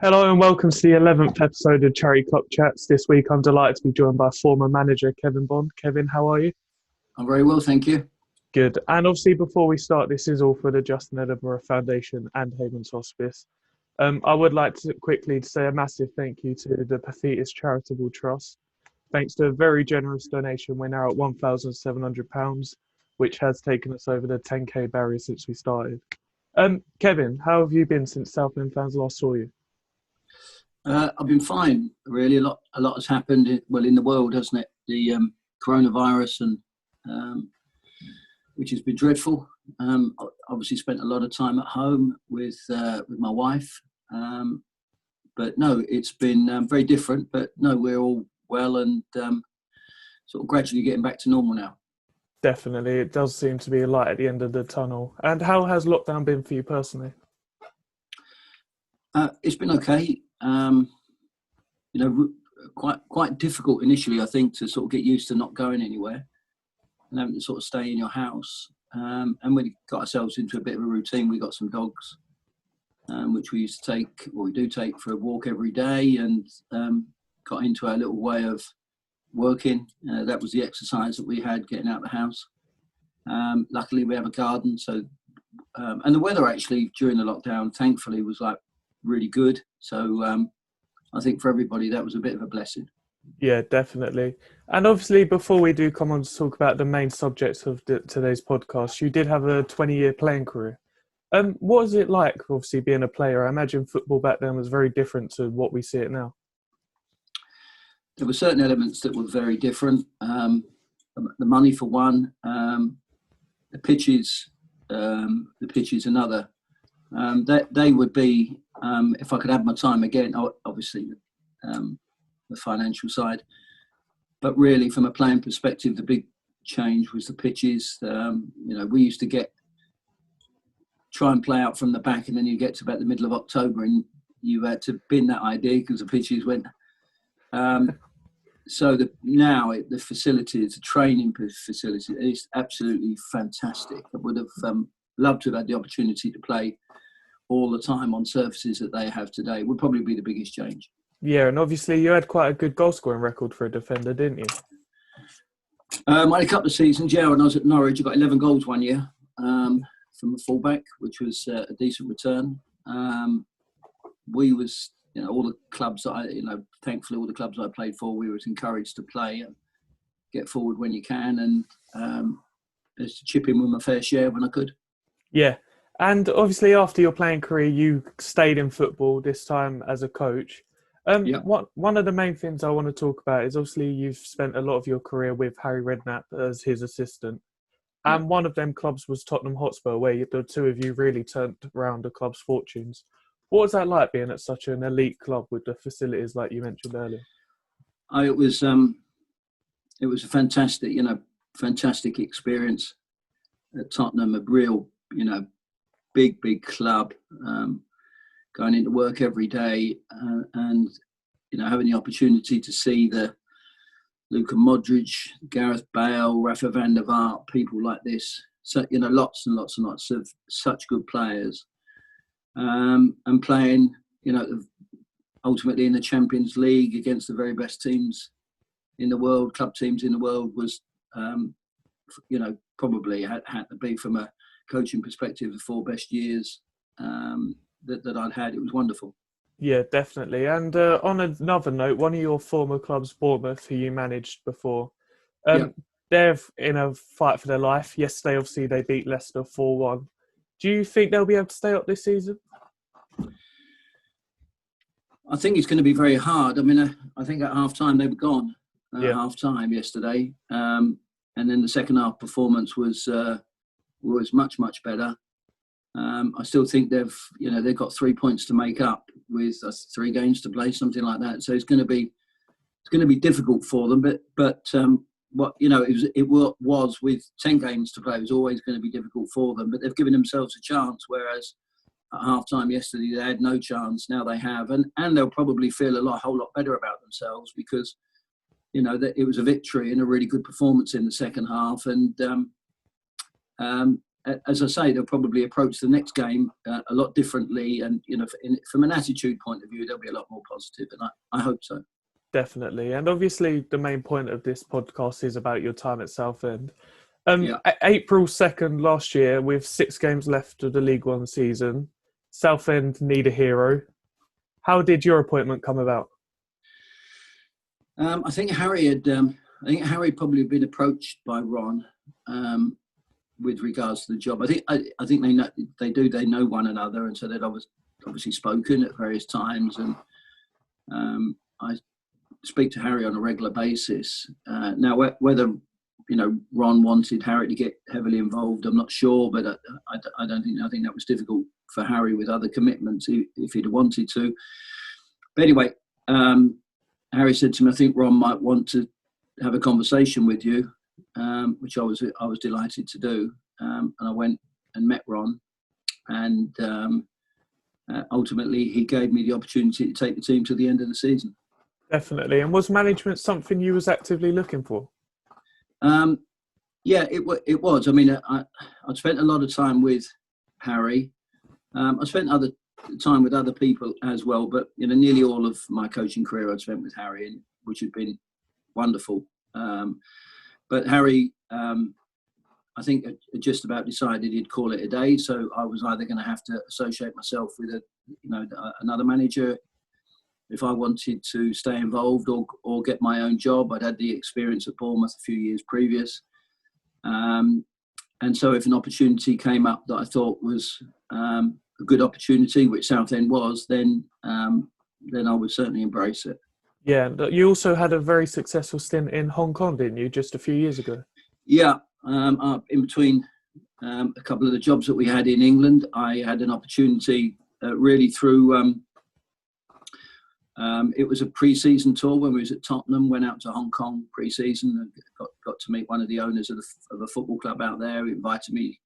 Hello and welcome to the 11th episode of Charity Cup Chats. This week I'm delighted to be joined by former manager Kevin Bond. Kevin, how are you? I'm very well, thank you. Good. And obviously before we start, this is all for the Justin Edinburgh Foundation and Havens Hospice. I would like to quickly say a massive thank you to the Pathetis Charitable Trust. Thanks to a very generous donation, we're now at £1,700, which has taken us over the 10k barrier since we started. Kevin, how have you been since Southend fans last saw you? I've been fine, really. A lot has happened, in the world, hasn't it? The coronavirus, and which has been dreadful. Obviously, spent a lot of time at home with my wife, but no, it's been very different. But no, we're all well and sort of gradually getting back to normal now. Definitely, it does seem to be a light at the end of the tunnel. And how has lockdown been for you personally? It's been okay. Quite difficult initially, I think, to sort of get used to not going anywhere and having to sort of stay in your house. And we got ourselves into a bit of a routine. We got some dogs, which we used to take, or we do take, for a walk every day, and got into our little way of working. That was the exercise that we had, getting out of the house. Luckily, we have a garden, so and the weather actually during the lockdown, thankfully, was like really good. So I think for everybody that was a bit of a blessing. Yeah, definitely. And obviously, before we do come on to talk about the main subjects of today's podcast, you did have a 20-year playing career. What was it like, obviously, being a player? I imagine football back then was very different to what we see it now. There were certain elements that were very different. The money for one, the pitches another. They would be, if I could have my time again, obviously the financial side, but really from a playing perspective, the big change was the pitches. We used to try and play out from the back, and then you get to about the middle of October and you had to bin that idea because the pitches went. So the facilities, the training facility is absolutely fantastic. I would have loved to have had the opportunity to play all the time on surfaces that they have today. Would probably be the biggest change. Yeah, and obviously you had quite a good goal scoring record for a defender, didn't you? I had a couple of seasons, yeah. When I was at Norwich, I got 11 goals one year from a fullback, which was a decent return. We was, all the clubs that thankfully all the clubs I played for, we was encouraged to play and get forward when you can, and just to chip in with my fair share when I could. Yeah. And obviously, after your playing career, you stayed in football, this time as a coach. One of the main things I want to talk about is obviously you've spent a lot of your career with Harry Redknapp as his assistant. And one of them clubs was Tottenham Hotspur, where the two of you really turned around the club's fortunes. What was that like, being at such an elite club with the facilities like you mentioned earlier? It was a fantastic experience at Tottenham, a real, big club, going into work every day, and having the opportunity to see the Luka Modric, Gareth Bale, Rafa van der Vaart, people like this. So lots and lots and lots of such good players, and playing, ultimately in the Champions League against the very best teams in the world, club teams in the world, was probably had to be, from a coaching perspective, the 4 best years that I'd had. It was wonderful. Yeah, definitely. And on another note, one of your former clubs, Bournemouth, who you managed before, they're in a fight for their life. Yesterday, obviously, they beat Leicester 4-1. Do you think they'll be able to stay up this season? I think it's going to be very hard. I mean, I think at half-time they were gone. Half-time yesterday. And then the second half performance was much, much better. I still think they've got 3 points to make up with 3 games to play, something like that. So it's going to be difficult for them. But it was with 10 games to play, it was always going to be difficult for them. But they've given themselves a chance, whereas at half time yesterday they had no chance. Now they have, and they'll probably feel a whole lot better about themselves, because that it was a victory and a really good performance in the second half, and as I say, they'll probably approach the next game a lot differently, and from an attitude point of view, they'll be a lot more positive, and I hope so. Definitely, and obviously, the main point of this podcast is about your time at Southend. April 2nd last year, with 6 games left of the League One season, Southend need a hero. How did your appointment come about? I think Harry probably had been approached by Ron with regards to the job. I think they know one another, and so they'd obviously spoken at various times. And I speak to Harry on a regular basis. Now, whether Ron wanted Harry to get heavily involved, I'm not sure, but I think that was difficult for Harry with other commitments if he'd wanted to. But anyway, Harry said to me, "I think Ron might want to have a conversation with you," which I was delighted to do. And I went and met Ron, and ultimately he gave me the opportunity to take the team to the end of the season. Definitely. And was management something you was actively looking for? Yeah, it was. I mean, I'd spent a lot of time with Harry. I spent other time with other people as well, but nearly all of my coaching career I'd spent with Harry, which had been wonderful. But Harry, I think, just about decided he'd call it a day. So I was either going to have to associate myself with another manager if I wanted to stay involved, or get my own job. I'd had the experience at Bournemouth a few years previous. And so if an opportunity came up that I thought was a good opportunity, which Southend was, then I would certainly embrace it. Yeah, you also had a very successful stint in Hong Kong, didn't you, just a few years ago? Yeah, in between a couple of the jobs that we had in England, I had an opportunity really through... it was a pre-season tour when we was at Tottenham, went out to Hong Kong pre-season and got to meet one of the owners of a football club out there. He invited me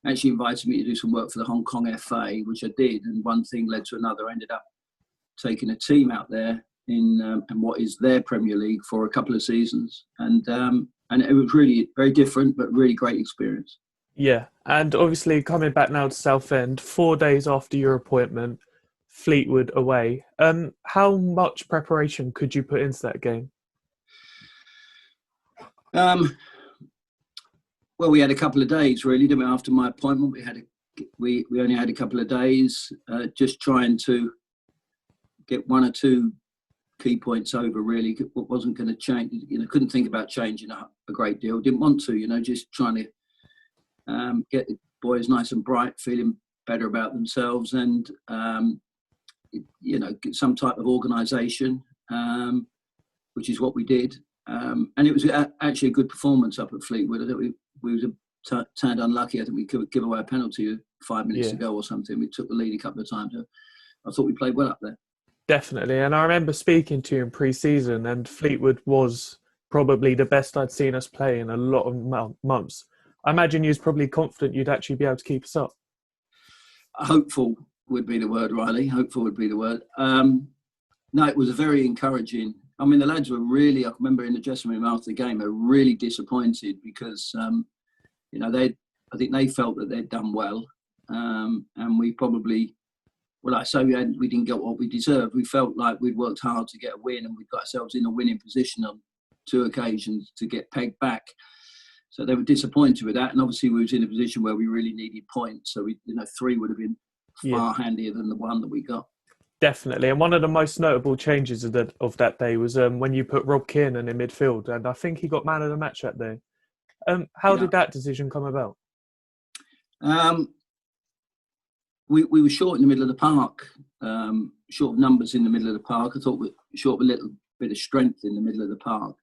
to do some work for the Hong Kong FA, which I did, and one thing led to another. I ended up taking a team out there in what is their Premier League for a couple of seasons, and it was really very different, but really great experience. Yeah, and obviously coming back now to Southend, 4 days after your appointment, Fleetwood away. How much preparation could you put into that game? Well, we had a couple of days really, didn't we? After my appointment, we only had a couple of days, just trying to get one or two key points over. Really, what wasn't going to change. Couldn't think about changing a great deal. Didn't want to. Just trying to get the boys nice and bright, feeling better about themselves, and get some type of organisation, which is what we did. And it was actually a good performance up at Fleetwood. I think we were turned unlucky. I think we could give away a penalty 5 minutes to go or something. We took the lead a couple of times. I thought we played well up there. Definitely. And I remember speaking to you in pre-season, and Fleetwood was probably the best I'd seen us play in a lot of months. I imagine you was probably confident you'd actually be able to keep us up. Hopeful would be the word, Riley. Hopeful would be the word. No, it was very encouraging. I mean, the lads were really, I remember in the dressing room after the game, they were really disappointed because, I think they felt that they'd done well. And we probably, we didn't get what we deserved. We felt like we'd worked hard to get a win, and we got ourselves in a winning position on 2 occasions to get pegged back. So they were disappointed with that. And obviously we was in a position where we really needed points. So 3 would have been far handier than the 1 that we got. Definitely. And one of the most notable changes of that day was when you put Rob Kiernan in midfield, and I think he got man of the match that day. How did that decision come about? We were short in the middle of the park, short of numbers in the middle of the park. I thought we were short of a little bit of strength in the middle of the park.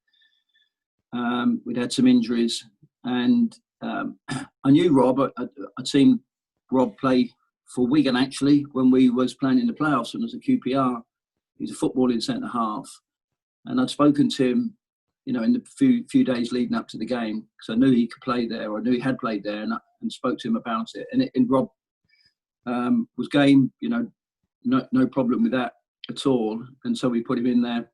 We'd had some injuries, and I knew Rob. I'd seen Rob play for Wigan actually when we was playing in the playoffs and as a QPR. He's a footballing centre half, and I'd spoken to him, in the few days leading up to the game, because I knew he could play there, or I knew he had played there, and spoke to him about it. And Rob was game, no problem with that at all. And so we put him in there,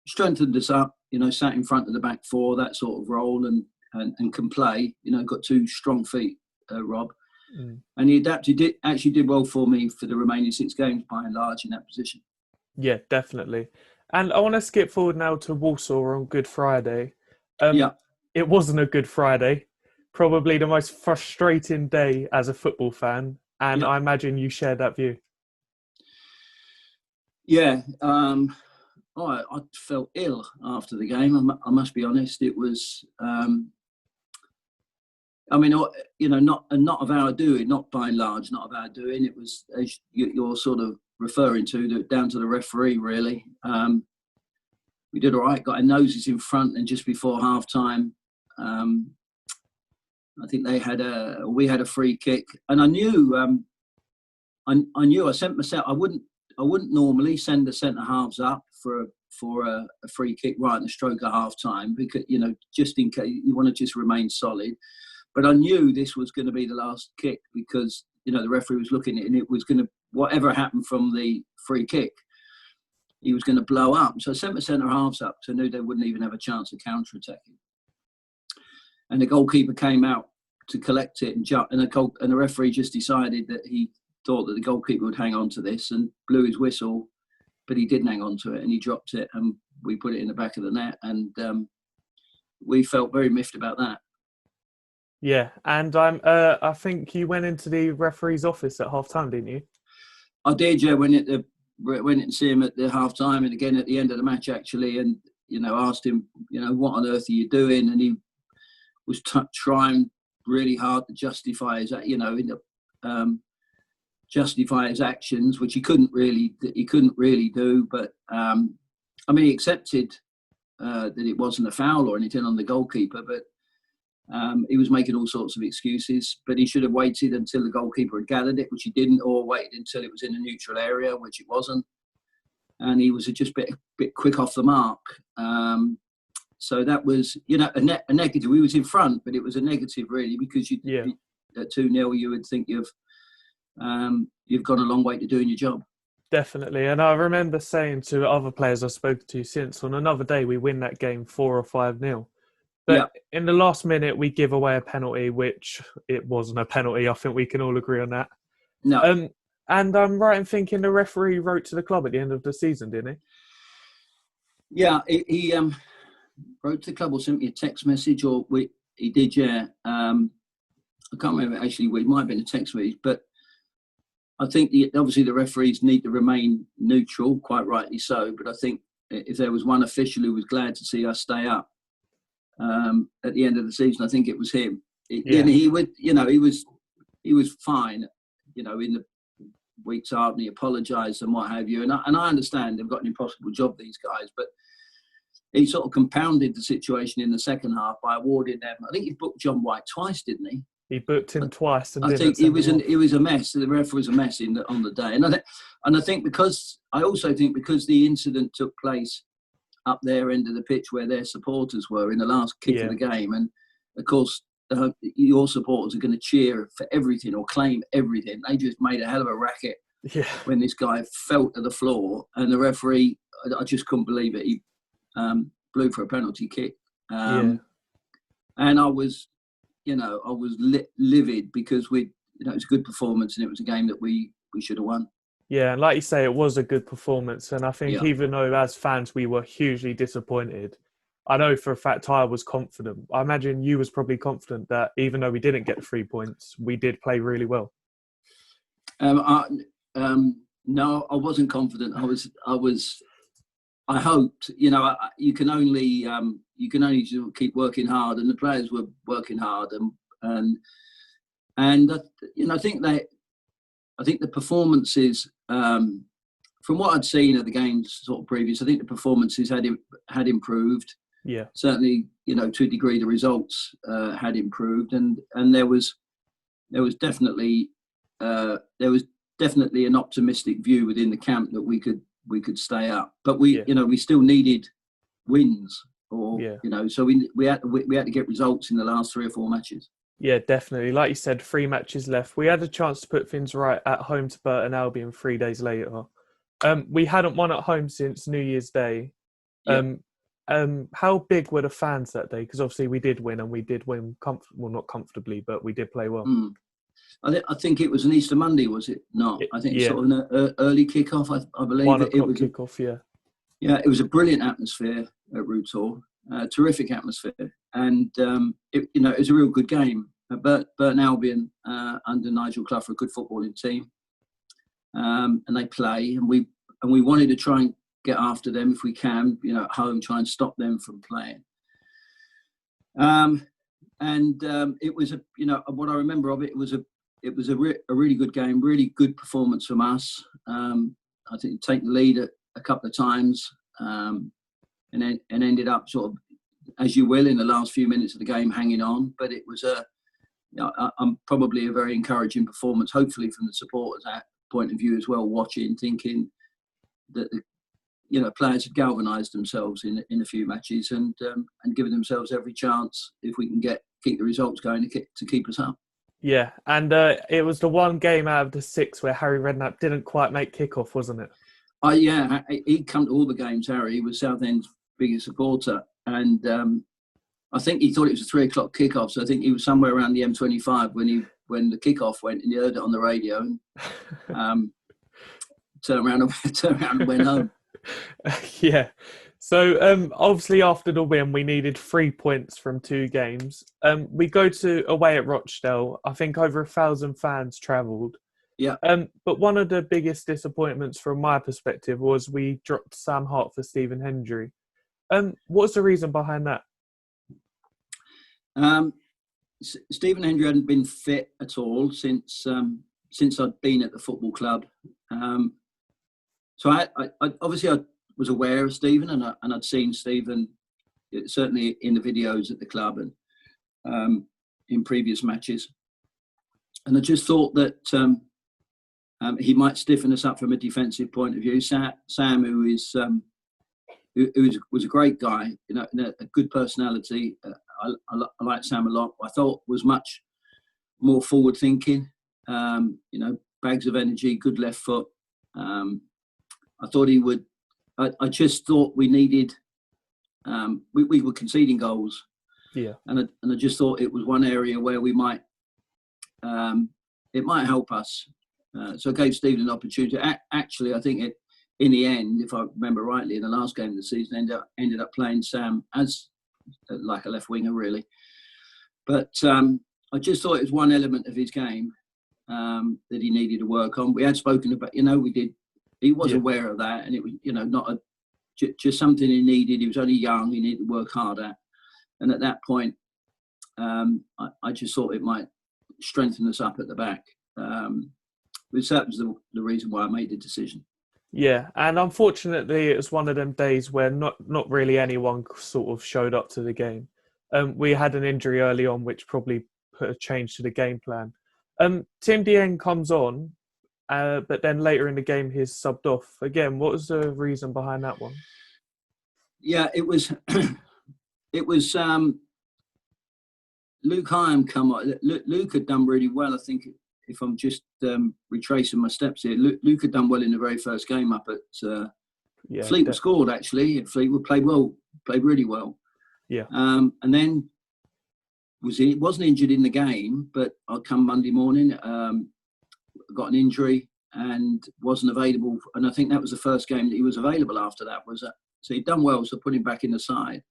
strengthened us up, sat in front of the back 4, that sort of role, and and can play. Got two strong feet, Rob. And he actually did well for me for the remaining 6 games by and large in that position. Yeah, definitely. And I want to skip forward now to Walsall on Good Friday. It wasn't a Good Friday. Probably the most frustrating day as a football fan. And I imagine you share that view. Yeah. I felt ill after the game. I must be honest. It was... not of our doing, not by and large, not of our doing. It was, as you're sort of referring to, down to the referee, really. We did all right, got our noses in front, and just before half time, I think we had a free kick, and I knew I sent myself. I wouldn't normally send the centre halves up for a free kick right at the stroke of half time, because just in case you want to just remain solid. But I knew this was going to be the last kick, because, the referee was looking at it, and it was going to, whatever happened from the free kick, he was going to blow up. So I sent my centre halves up, because I knew they wouldn't even have a chance of counter-attacking. And the goalkeeper came out to collect it and jump, and the referee just decided that he thought that the goalkeeper would hang on to this and blew his whistle, but he didn't hang on to it, and he dropped it, and we put it in the back of the net, and we felt very miffed about that. Yeah, and I think you went into the referee's office at half-time, didn't you? I did, yeah. Went in to see him at the half-time, and again at the end of the match, actually, and, asked him, what on earth are you doing? And he was trying really hard to justify his, justify his actions, which he couldn't really do. But, he accepted that it wasn't a foul or anything on the goalkeeper, but he was making all sorts of excuses, but he should have waited until the goalkeeper had gathered it, which he didn't, or waited until it was in a neutral area, which it wasn't. And he was just a bit quick off the mark. So that was, a negative. We was in front, but it was a negative, really, because at 2-0, you would think you've gone a long way to doing your job. Definitely. And I remember saying to other players I've spoken to since, on another day, we win that game 4 or 5-0. But in the last minute, we give away a penalty, which it wasn't a penalty. I think we can all agree on that. No. And I'm right in thinking the referee wrote to the club at the end of the season, didn't he? Yeah, he wrote to the club or sent me a text message, or he did, yeah. I can't remember, actually. It might have been a text message, but I think obviously the referees need to remain neutral, quite rightly so. But I think if there was one official who was glad to see us stay up, at the end of the season, I think it was him. And he was fine, in the weeks after, and he apologised and what have you. And I understand they've got an impossible job, these guys, but he sort of compounded the situation in the second half by awarding them. I think he booked John White twice, didn't he? He booked him twice. And I think he was a mess. The ref was a mess on the day, and I also think because the incident took place up their end of the pitch where their supporters were in the last kick of the game, and of course your supporters are going to cheer for everything or claim everything. They just made a hell of a racket when this guy fell to the floor, and the referee, I just couldn't believe it. He blew for a penalty kick, and I was livid, because it was a good performance, and it was a game that we should have won. Yeah, and like you say, it was a good performance. And I think even though as fans we were hugely disappointed, I know for a fact I was confident. I imagine you was probably confident that even though we didn't get the 3 points, we did play really well. No, I wasn't confident. I hoped. You can only keep working hard, and the players were working hard, and I think the performances, from what I'd seen at the games sort of previous, I think the performances had improved. Yeah. Certainly, to a degree, the results had improved, and there was definitely an optimistic view within the camp that we could stay up. But we still needed wins, so we had to get results in the last 3 or 4 matches. Yeah, definitely. Like you said, 3 matches left. We had a chance to put things right at home to Burton Albion 3 days later. We hadn't won at home since New Year's Day. how big were the fans that day? Because obviously we did win, and we did win not comfortably, but we did play well. I think it was an Easter Monday, was it not? I think sort of an early kick-off, I believe. 1 o'clock kick-off, yeah. Yeah, it was a brilliant atmosphere at Rochdale, terrific atmosphere. And, it was a real good game. Burton Albion, under Nigel Clough, are a good footballing team. And they play, and we wanted to try and get after them if we can, at home, try and stop them from playing. It was what I remember of it was a really good game, really good performance from us. I think take the lead a couple of times, and ended up sort of, as you will, in the last few minutes of the game, hanging on. But it was probably a very encouraging performance, hopefully from the supporters' point of view as well, watching, thinking that players have galvanised themselves in a few matches and given themselves every chance, if we can keep the results going, to keep us up. Yeah, and it was the one game out of the 6 where Harry Redknapp didn't quite make kick-off, wasn't it? Yeah, he'd come to all the games, Harry. He was Southend's biggest supporter. And I think he thought it was a 3 o'clock kick-off, so I think he was somewhere around the M25 when the kick-off went, and he heard it on the radio and turned around and went home. Yeah. So obviously after the win, we needed 3 points from 2 games. We go away at Rochdale. I think over 1,000 fans travelled. Yeah. But one of the biggest disappointments from my perspective was we dropped Sam Hart for Stephen Hendry. What's the reason behind that? Stephen Hendry hadn't been fit at all since I'd been at the football club. So I obviously I was aware of Stephen, and I'd seen Stephen certainly in the videos at the club and in previous matches, and I just thought that he might stiffen us up from a defensive point of view. Sam, who was a great guy, a good personality. I like Sam a lot. I thought was much more forward thinking. Bags of energy, good left foot. I thought he would. I just thought we needed. We were conceding goals. Yeah. And I just thought it was one area where we might. It might help us. So I gave Stephen an opportunity. Actually, I think in the end, if I remember rightly, in the last game of the season, ended up playing Sam as like a left winger, really. But I just thought it was one element of his game that he needed to work on. We had spoken about, we did. He was aware of that, and it was, not just something he needed. He was only young; he needed to work hard at. And at that point, I just thought it might strengthen us up at the back. Which that was the reason why I made the decision. Yeah, and unfortunately, it was one of them days where not really anyone sort of showed up to the game. We had an injury early on, which probably put a change to the game plan. Tim Dieng comes on, but then later in the game, he's subbed off. Again, what was the reason behind that one? Yeah, it was Luke Hyam come on. Luke had done really well, I think. If I'm just retracing my steps here, Luke had done well in the very first game up at Fleetwood. Scored actually. Fleetwood played really well. Yeah. And then wasn't injured in the game, but I come Monday morning, got an injury and wasn't available. And I think that was the first game that he was available after that. So he'd done well, so put him back in the side.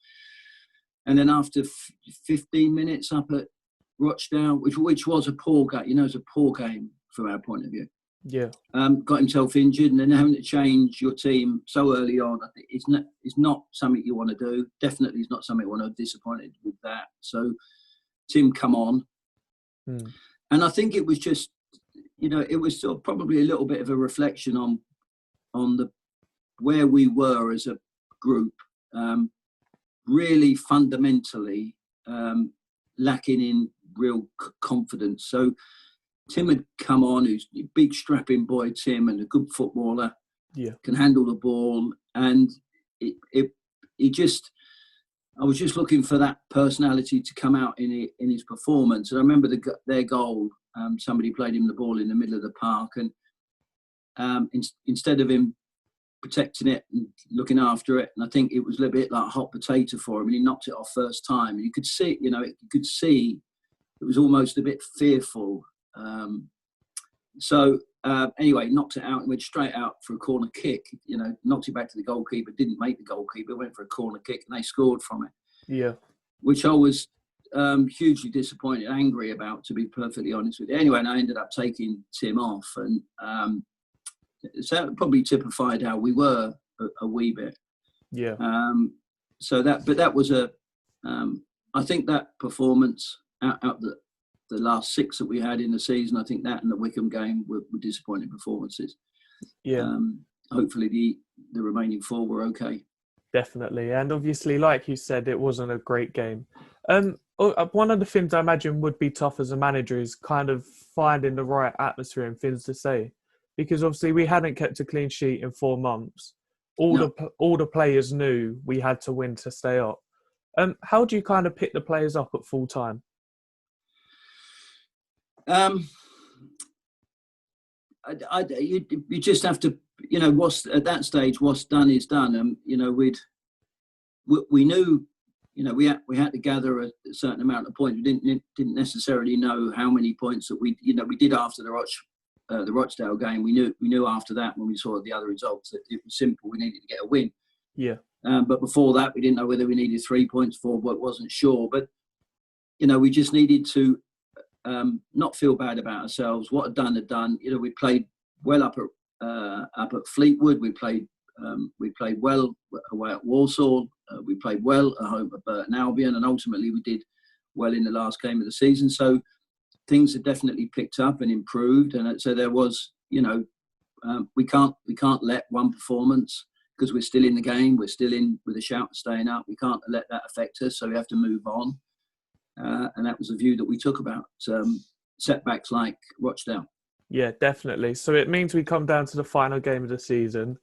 And then after 15 minutes up at Rochdale, which was a poor game, it was a poor game from our point of view. Yeah. Got himself injured, and then having to change your team so early on, I think it's not something you want to do. Definitely, it's not something I want to be disappointed with that. So Tim come on, and I think it was just, it was still probably a little bit of a reflection on where we were as a group, really fundamentally lacking in real confidence. So Tim had come on, who's a big strapping boy, Tim, and a good footballer. Yeah, can handle the ball, and I was just looking for that personality to come out in his performance. And I remember their goal. Somebody played him the ball in the middle of the park, and instead of him protecting it and looking after it. And I think it was a little bit like a hot potato for him, and he knocked it off first time. And you could see, you could see it was almost a bit fearful. Anyway, knocked it out and went straight out for a corner kick. Knocked it back to the goalkeeper, didn't make the goalkeeper, went for a corner kick, and they scored from it. Yeah. Which I was hugely disappointed, angry about, to be perfectly honest with you. Anyway, and I ended up taking Tim off, and so that probably typified how we were a wee bit. Yeah. That was I think that performance out the last 6 that we had in the season, I think that and the Wycombe game were disappointing performances. Yeah. Hopefully the remaining 4 were okay. Definitely. And obviously, like you said, it wasn't a great game. One of the things I imagine would be tough as a manager is kind of finding the right atmosphere and things to say. Because obviously we hadn't kept a clean sheet in 4 months. All the players knew we had to win to stay up. How do you kind of pick the players up at full time? You just have to, what's at that stage, what's done is done. We knew, we had to gather a certain amount of points. We didn't necessarily know how many points that we did after the Rochdale game. We knew after that, when we saw the other results, that it was simple. We needed to get a win. Yeah. But before that, we didn't know whether we needed 3 points, 4, but wasn't sure. But we just needed to not feel bad about ourselves. What had done. We played well up at Fleetwood. We played well away at Walsall. We played well at home at Burton Albion, and ultimately we did well in the last game of the season. So things had definitely picked up and improved, and so there was, we can't let one performance, because we're still in the game, we're still in with a shout of staying up. We can't let that affect us, so we have to move on. And that was a view that we took about setbacks like Rochdale. Yeah, definitely. So it means we come down to the final game of the season.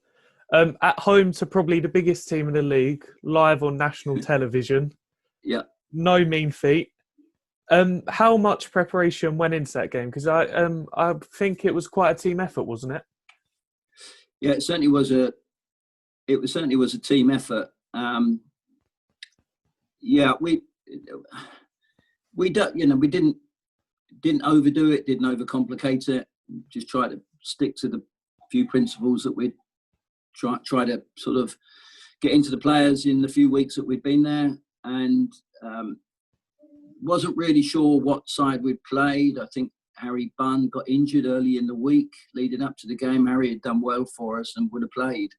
At home to probably the biggest team in the league, live on national television. Yeah. No mean feat. How much preparation went into that game? Because I think it was quite a team effort, wasn't it? Yeah, it certainly was a team effort. We didn't overdo it, didn't overcomplicate it. Just try to stick to the few principles that we'd try to sort of get into the players in the few weeks that we'd been there, and wasn't really sure what side we'd played. I think Harry Bunn got injured early in the week leading up to the game. Harry had done well for us and would have played,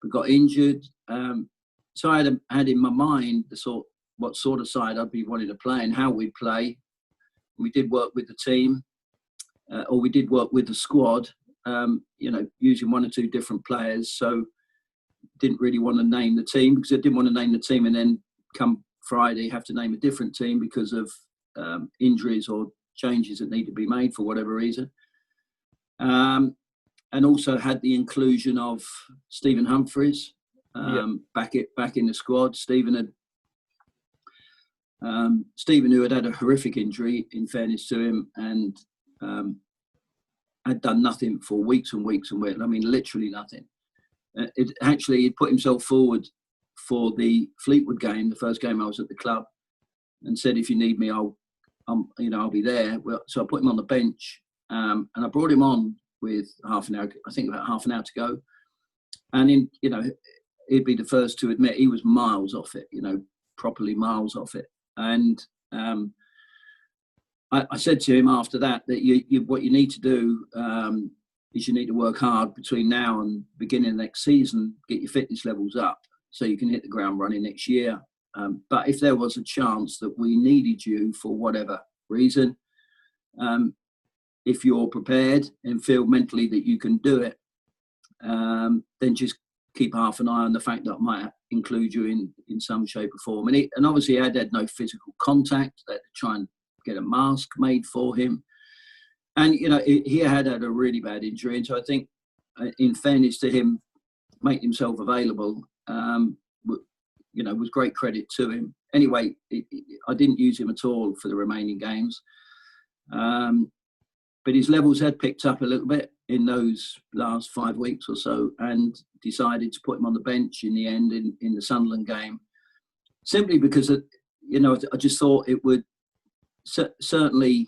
but got injured. So I had in my mind what sort of side I'd be wanting to play and how we'd play. We did work with the team, or we did work with the squad, using 1 or 2 different players. So didn't really want to name the team, because I didn't want to name the team and then come Friday have to name a different team because of injuries or changes that need to be made for whatever reason. And also had the inclusion of Stephen Humphreys back in the squad. Stephen, who had a horrific injury, in fairness to him, and had done nothing for weeks and weeks and weeks. I mean, literally nothing. He put himself forward for the Fleetwood game, the first game I was at the club, and said, "If you need me, I'll be there." Well, so I put him on the bench, and I brought him on with half an hour. I think about half an hour to go, and he'd be the first to admit he was miles off it. Properly miles off it. And I said to him after that what you need to do is you need to work hard between now and beginning of next season, get your fitness levels up so you can hit the ground running next year. But if there was a chance that we needed you for whatever reason, if you're prepared and feel mentally that you can do it, then just keep half an eye on the fact that I might include you in some shape or form. And obviously I had no physical contact. They had to try and get a mask made for him. And, he had a really bad injury. And so I think, in fairness to him, making himself available, was great credit to him. Anyway, I didn't use him at all for the remaining games. but his levels had picked up a little bit in those last 5 weeks or so, and decided to put him on the bench in the end in the Sunderland game, simply because I just thought it would certainly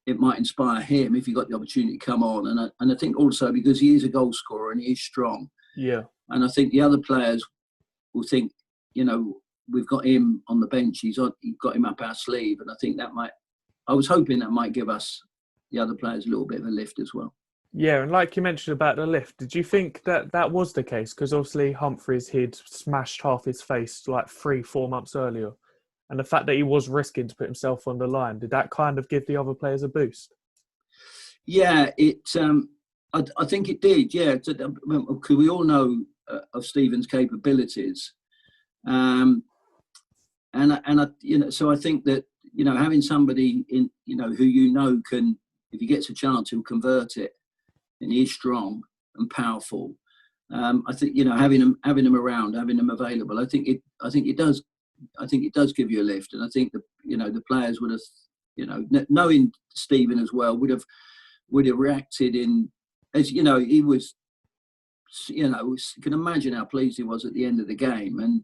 it might inspire him if he got the opportunity to come on, and I think also because he is a goal scorer and he is strong. Yeah, and I think the other players will think, we've got him on the bench. You've got him up our sleeve, and I think I was hoping that might give us, the other players, a little bit of a lift as well. Yeah, and like you mentioned about the lift, did you think that was the case? Because obviously Humphreys, he'd smashed half his face like 3-4 months earlier. And the fact that he was risking to put himself on the line, did that kind of give the other players a boost? Yeah, I think it did, yeah. Because we all know of Stephen's capabilities. So I think that, having somebody in, who can, if he gets a chance, he'll convert it, and he's strong and powerful. I think having him around, having him available, I think it does give you a lift, and I think the players would have, knowing Stephen as well, would have reacted in, as he was, you can imagine how pleased he was at the end of the game, and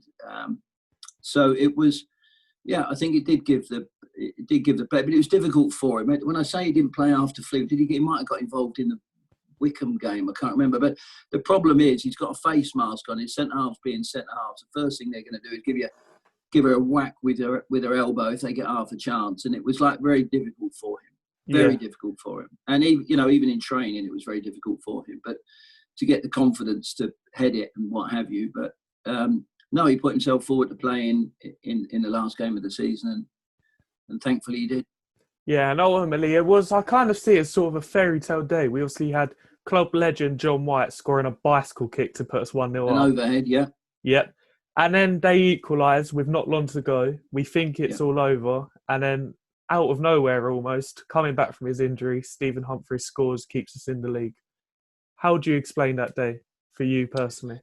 so it was. Yeah, I think it did give the play, but it was difficult for him. When I say he didn't play after Fleet, he might have got involved in the Wycombe game, I can't remember. But the problem is he's got a face mask on. His centre half being centre halves, the first thing they're going to do is give her a whack with her elbow if they get half a chance, and it was like very difficult for him, very difficult for him. And even in training, it was very difficult for him. But to get the confidence to head it and what have you, but. No, he put himself forward to play in the last game of the season, and thankfully he did. Yeah, and ultimately I kind of see it as sort of a fairy tale day. We obviously had club legend John White scoring a bicycle kick to put us 1-0 up. An overhead, yeah. Yep. And then they equalise with not long to go. We think it's all over. And then out of nowhere almost, coming back from his injury, Stephen Humphreys scores, keeps us in the league. How do you explain that day for you personally?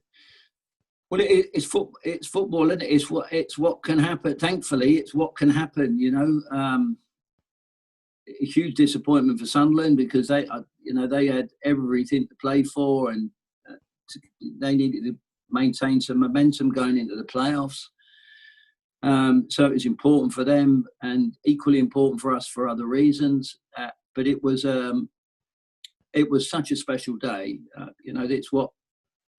Well, it's football, isn't it? It's what can happen. Thankfully, it's what can happen. A huge disappointment for Sunderland because they had everything to play for, and they needed to maintain some momentum going into the playoffs. So it was important for them, and equally important for us for other reasons. But it was such a special day. It's what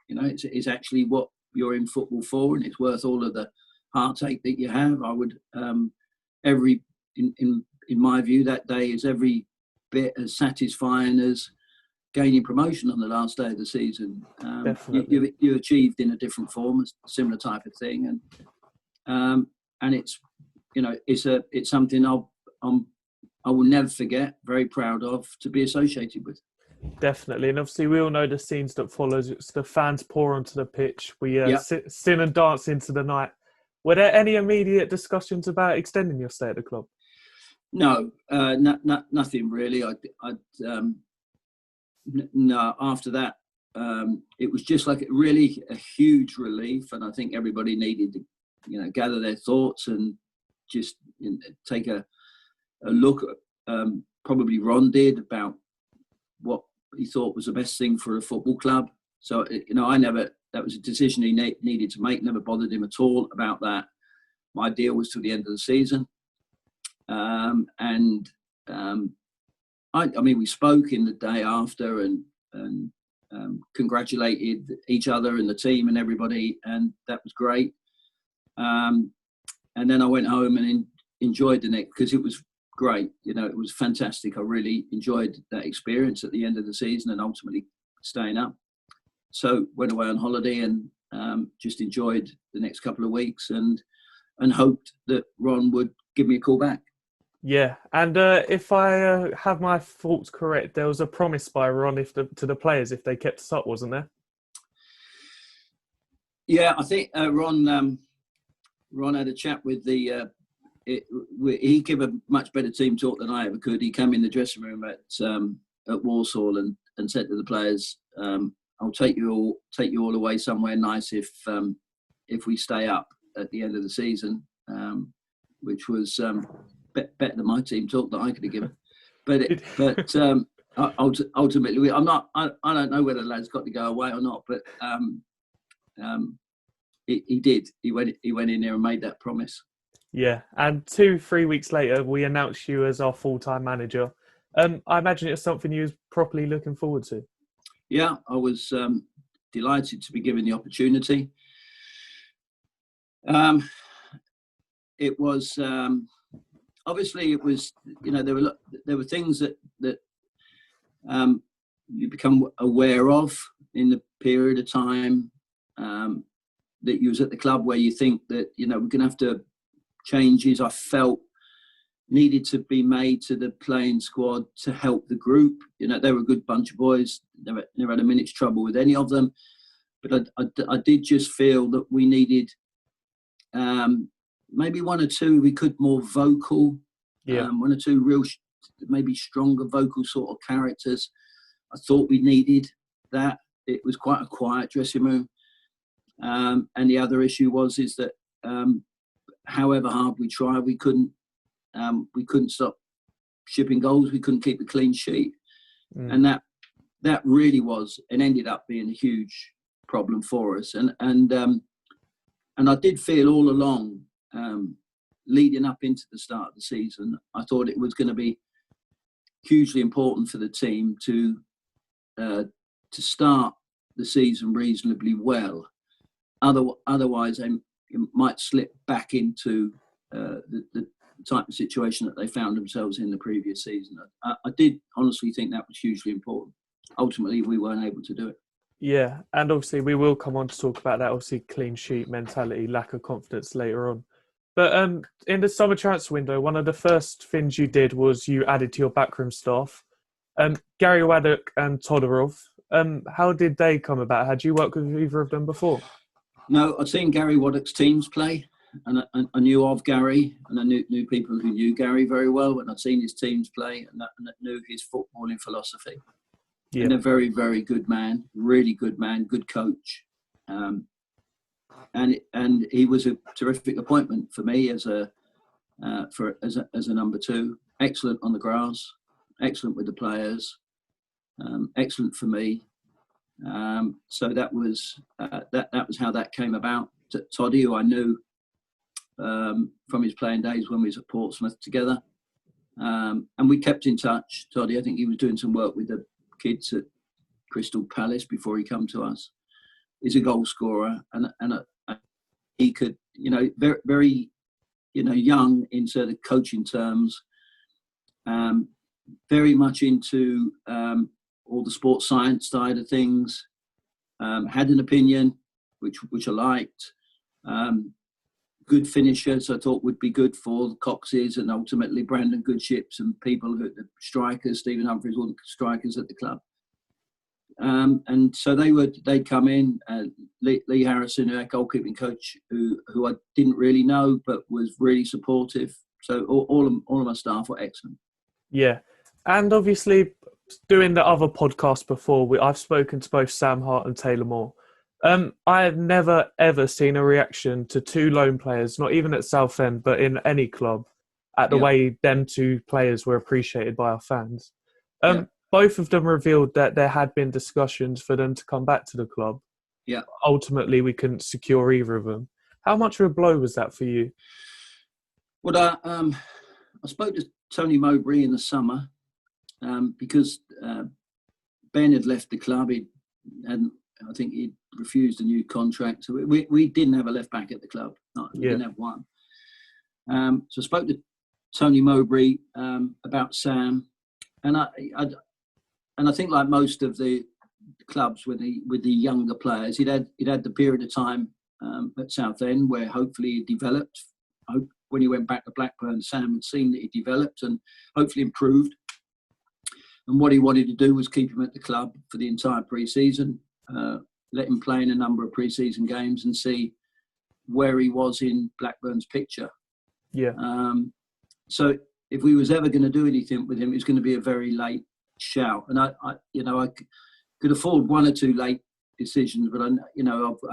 it's actually what you're in football for, and it's worth all of the heartache that you have. I would in my view, that day is every bit as satisfying as gaining promotion on the last day of the season. You achieved in a different form, a similar type of thing, and it's it's something I will never forget. Very proud of to be associated with. Definitely, and obviously we all know the scenes that follows. It's the fans pour onto the pitch. We sing and dance into the night. Were there any immediate discussions about extending your stay at the club? No, nothing really. No. After that, it was just like really a huge relief, and I think everybody needed to, gather their thoughts and just take a look at. Probably Ron did about what he thought was the best thing for a football club. So, that was a decision he needed to make, never bothered him at all about that. My deal was till the end of the season. We spoke in the day after and congratulated each other and the team and everybody, and that was great. And then I went home and enjoyed the next, because it was great. It was fantastic. I really enjoyed that experience at the end of the season and ultimately staying up. So went away on holiday and just enjoyed the next couple of weeks and hoped that Ron would give me a call back. Yeah, and if I have my thoughts correct, there was a promise by Ron to the players if they kept us up, wasn't there? Yeah, I think Ron had a chat with the. He gave a much better team talk than I ever could. He came in the dressing room at Walsall and said to the players, "I'll take you all away somewhere nice if we stay up at the end of the season," which was better than my team talk that I could have given. But Ultimately, I'm not. I don't know whether the lad's got to go away or not, but he did. He went in there and made that promise. Yeah, and 2-3 weeks later, we announced you as our full-time manager. I imagine it's something you was properly looking forward to. Yeah, I was delighted to be given the opportunity. It was obviously it was, there were things that you become aware of in the period of time that you was at the club, where you think that we're going to have to changes I felt needed to be made to the playing squad to help the group. They were a good bunch of boys. Never had a minute's trouble with any of them. But I did just feel that we needed maybe one or two we could more vocal, one or two real maybe stronger vocal sort of characters. I thought we needed that. It was quite a quiet dressing room. And the other issue is that however hard we tried, we couldn't stop shipping goals. We couldn't keep a clean sheet, and that really was and ended up being a huge problem for us. And I did feel all along, leading up into the start of the season, I thought it was going to be hugely important for the team to start the season reasonably well. Otherwise, they might slip back into the type of situation that they found themselves in the previous season. I did honestly think that was hugely important. Ultimately, we weren't able to do it. Yeah, and obviously we will come on to talk about that, obviously clean sheet mentality, lack of confidence later on. But in the summer transfer window, one of the first things you did was you added to your backroom staff Gary Waddock and Todorov. How did they come about? Had you worked with either of them before? No, I'd seen Gary Waddock's teams play, and I knew of Gary, and I knew people who knew Gary very well, and I'd seen his teams play, and I knew his footballing philosophy. Yeah. And a very, very good man, really good man, good coach, and he was a terrific appointment for me as a number two. Excellent on the grass, excellent with the players, excellent for me. So that was how that came about. Toddy, who I knew from his playing days when we was at Portsmouth together, and we kept in touch. Toddy, I think he was doing some work with the kids at Crystal Palace before he come to us. He's a goal scorer, and he could, very, very, young in sort of coaching terms, very much into all the sports science side of things, had an opinion, which I liked. Good finishers, I thought would be good for the Coxes and ultimately Brandon Goodships and people who the strikers, Stephen Humphries, all the strikers at the club. And so they'd come in. Lee Harrison, our goalkeeping coach, who I didn't really know but was really supportive. So all of my staff were excellent. Yeah, and obviously doing the other podcast before, I've spoken to both Sam Hart and Taylor Moore. I have never, ever seen a reaction to two lone players, not even at Southend, but in any club, at the way them two players were appreciated by our fans. Both of them revealed that there had been discussions for them to come back to the club. Yeah. Ultimately, we couldn't secure either of them. How much of a blow was that for you? Well, I spoke to Tony Mowbray in the summer because Ben had left the club. I think he'd refused a new contract. So we didn't have a left back at the club. We didn't have one. So I spoke to Tony Mowbray about Sam, and I think like most of the clubs with the younger players, he'd had the period of time at Southend where hopefully he developed. When he went back to Blackburn, Sam had seen that he developed and hopefully improved. And what he wanted to do was keep him at the club for the entire pre-season, let him play in a number of pre-season games and see where he was in Blackburn's picture. Yeah. So if we was ever going to do anything with him, it was going to be a very late shout. And I could afford one or two late decisions, but I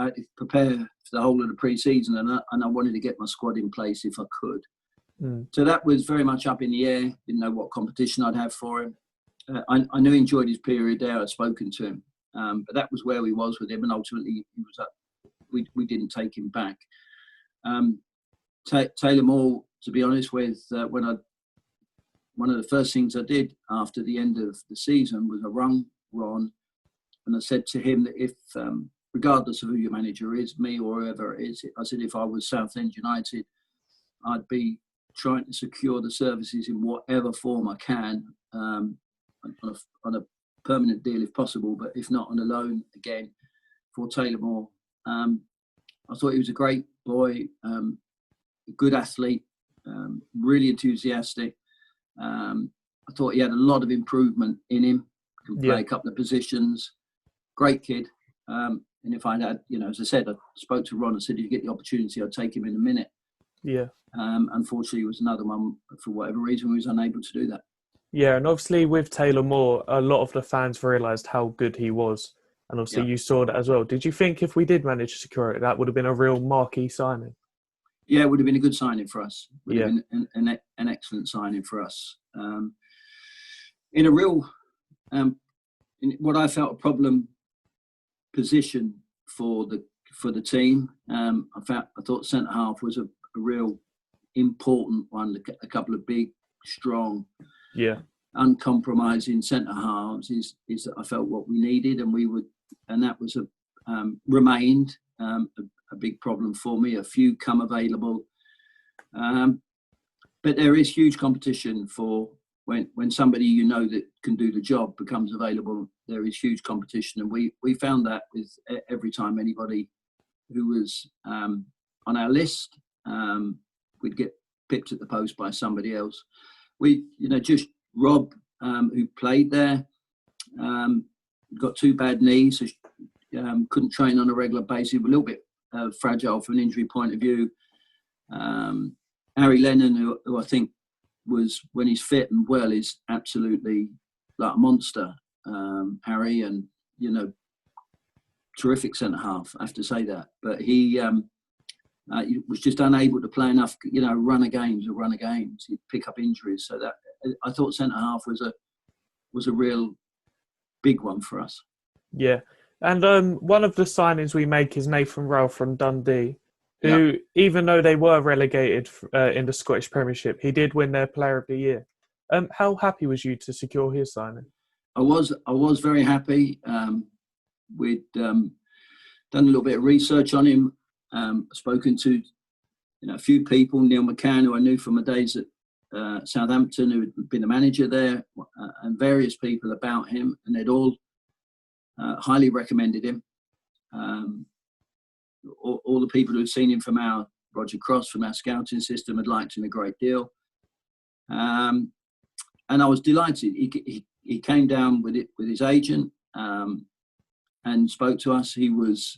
had to prepare for the whole of the pre-season, and I wanted to get my squad in place if I could. So that was very much up in the air. Didn't know what competition I'd have for him. I knew he enjoyed his period there. I'd spoken to him, but that was where he was with him, and ultimately he was up. We didn't take him back. Taylor Moore, to be honest with, one of the first things I did after the end of the season was I rung Ron and I said to him that if, regardless of who your manager is, me or whoever it is, I said if I was Southend United, I'd be trying to secure the services in whatever form I can, on a permanent deal if possible, but if not, on a loan again for Taylor Moore. I thought he was a great boy, a good athlete, really enthusiastic. I thought he had a lot of improvement in him. Can play a couple of positions. Great kid. And if I had, as I said, I spoke to Ron and said, if you get the opportunity, I'd take him in a minute. Yeah. Unfortunately, it was another one, for whatever reason, we was unable to do that. Yeah, and obviously with Taylor Moore, a lot of the fans realised how good he was. And obviously you saw that as well. Did you think if we did manage to secure it, that would have been a real marquee signing? Yeah, it would have been a good signing for us. Would have been an excellent signing for us. In a real, in what I felt a problem position for the team, I thought centre half was a real important one. A couple of big, strong, uncompromising centre halves is that I felt what we needed, and that was remained a big problem for me. A few come available, but there is huge competition for when somebody that can do the job becomes available. There is huge competition, and we found that with every time anybody who was on our list, we'd get pipped at the post by somebody else. Just Rob, who played there, got two bad knees, so couldn't train on a regular basis. A little bit fragile from an injury point of view. Harry Lennon, who I think was, when he's fit and well, is absolutely like a monster. Harry, and terrific centre half, I have to say that. But he was just unable to play enough, run of games. He'd pick up injuries, so that I thought centre half was a real big one for us. Yeah, and one of the signings we make is Nathan Rowell from Dundee, who, even though they were relegated in the Scottish Premiership, he did win their Player of the Year. How happy was you to secure his signing? I was very happy. We'd done a little bit of research on him. Spoken to a few people, Neil McCann, who I knew from my days at Southampton, who had been the manager there, and various people about him, and they'd all highly recommended him. All the people who had seen him from Roger Cross, from our scouting system, had liked him a great deal. And I was delighted. He came down with his agent and spoke to us. He was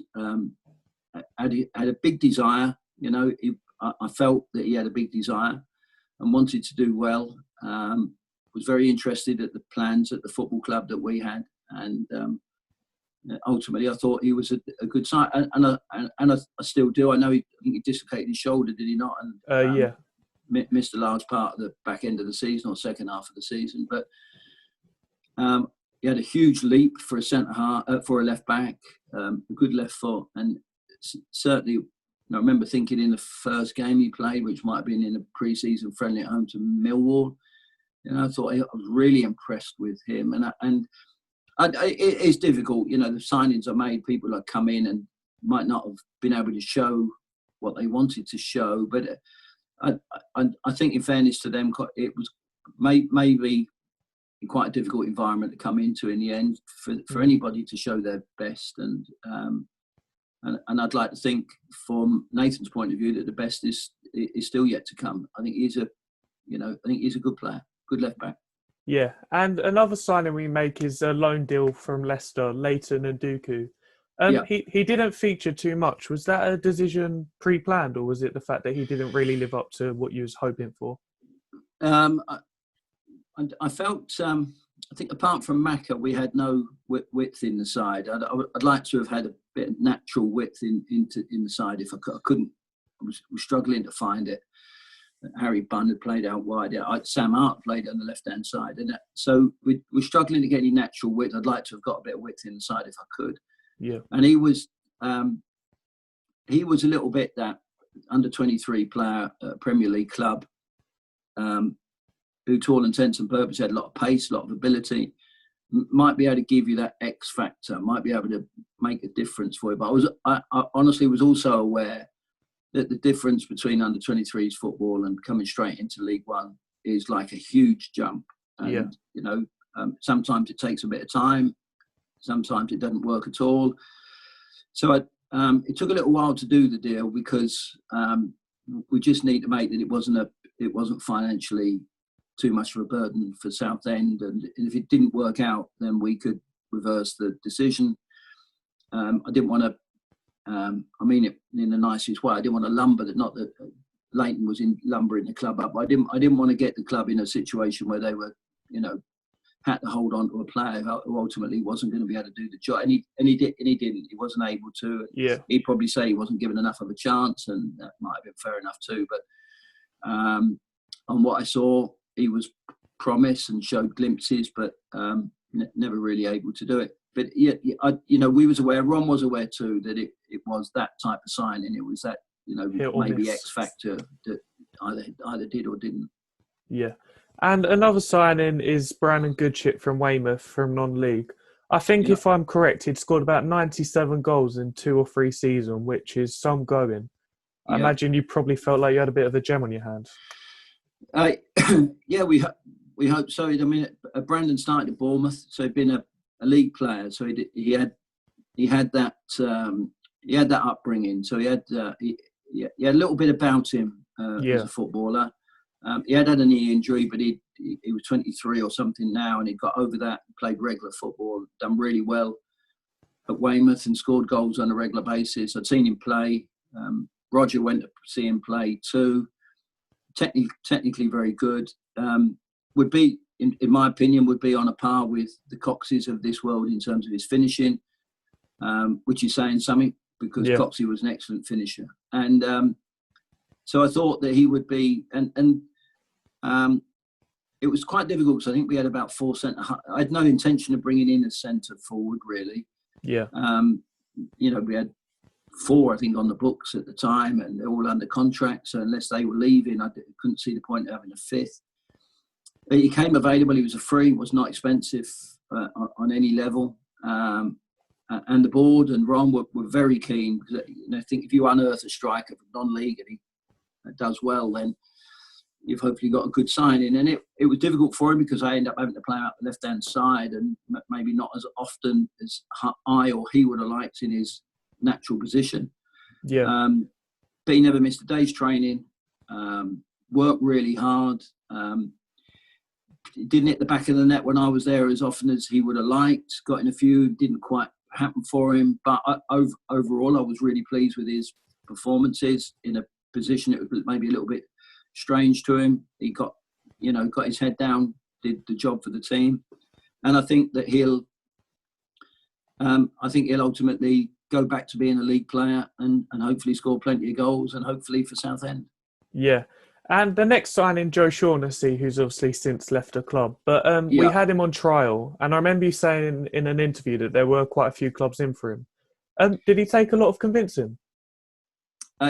had a big desire. I felt that he had a big desire and wanted to do well. Was very interested at the plans at the football club that we had, and ultimately I thought he was a good sign. And I still do. I know I think he dislocated his shoulder, did he not? And missed a large part of the back end of the season, or second half of the season. But he had a huge leap for a centre half, for a left back, a good left foot, and certainly, I remember thinking in the first game he played, which might have been in a pre-season friendly at home to Millwall, I thought I was really impressed with him. And it's difficult, the signings are made. People have come in and might not have been able to show what they wanted to show, but I think, in fairness to them, it was maybe quite a difficult environment to come into in the end for anybody to show their best. And I'd like to think, from Nathan's point of view, that the best is still yet to come. I think he's a good player, good left back. Yeah, and another signing we make is a loan deal from Leicester, Leighton and Dooku. He didn't feature too much. Was that a decision pre-planned, or was it the fact that he didn't really live up to what you was hoping for? I felt, I think apart from Macca, we had no width in the side. I'd like to have had a bit of natural width in the side if I couldn't. I was struggling to find it. Harry Bunn had played out wide. Sam Hart played on the left-hand side. And so we're struggling to get any natural width. I'd like to have got a bit of width inside if I could. Yeah. And he was a little bit that under-23 player at Premier League club who, to all intents and purposes, had a lot of pace, a lot of ability, might be able to give you that X factor, might be able to make a difference for you. But I honestly was also aware that the difference between under-23s football and coming straight into League One is like a huge jump. And, sometimes it takes a bit of time. Sometimes it doesn't work at all. So it took a little while to do the deal because we just need to make that it wasn't financially too much of a burden for Southend, and if it didn't work out, then we could reverse the decision. I didn't want to. I mean it in the nicest way. I didn't want to lumber that. Not that Leighton was lumbering the club up. I didn't want to get the club in a situation where they were, had to hold on to a player who ultimately wasn't going to be able to do the job, and he didn't. He wasn't able to. Yeah. He'd probably say he wasn't given enough of a chance, and that might have been fair enough too. But on what I saw, he was promised and showed glimpses, but never really able to do it. But we was aware. Ron was aware too that it was that type of signing. It was that maybe X factor that either did or didn't. Yeah. And another signing is Brandon Goodship from Weymouth from non-league. I think if I'm correct, he'd scored about 97 goals in 2 or 3 seasons, which is some going. I imagine you probably felt like you had a bit of a gem on your hands. We hope so. I mean, Brandon started at Bournemouth, so he'd been a league player. So he had that upbringing. So he had a little bit about him as a footballer. He had a knee injury, but he was 23 or something now, and he got over that, played regular football, done really well at Weymouth and scored goals on a regular basis. I'd seen him play. Roger went to see him play too. Technically very good. Would be, in my opinion, would be on a par with the Coxes of this world in terms of his finishing, which is saying something because Coxey was an excellent finisher. And so I thought that he would be, and it was quite difficult because I think we had about 4 centre. I had no intention of bringing in a centre forward really. Yeah. We had 4, I think, on the books at the time, and they're all under contract. So unless they were leaving, I couldn't see the point of having a 5th. But he came available. He was a free, was not expensive on any level. And the board and Ron were very keen because I think if you unearth a striker from non-league and he does well, then you've hopefully got a good signing. And it was difficult for him because I ended up having to play out the left-hand side and maybe not as often as I or he would have liked in his natural position. Yeah. But he never missed a day's training, worked really hard. Didn't hit the back of the net when I was there as often as he would have liked. Got in a few, didn't quite happen for him. But overall, I was really pleased with his performances in a position that was maybe a little bit strange to him. He got his head down, did the job for the team, and I think that he'll ultimately go back to being a league player and hopefully score plenty of goals and hopefully for Southend. Yeah. And the next signing, Joe Shaughnessy, who's obviously since left the club. But we had him on trial. And I remember you saying in an interview that there were quite a few clubs in for him. Did he take a lot of convincing?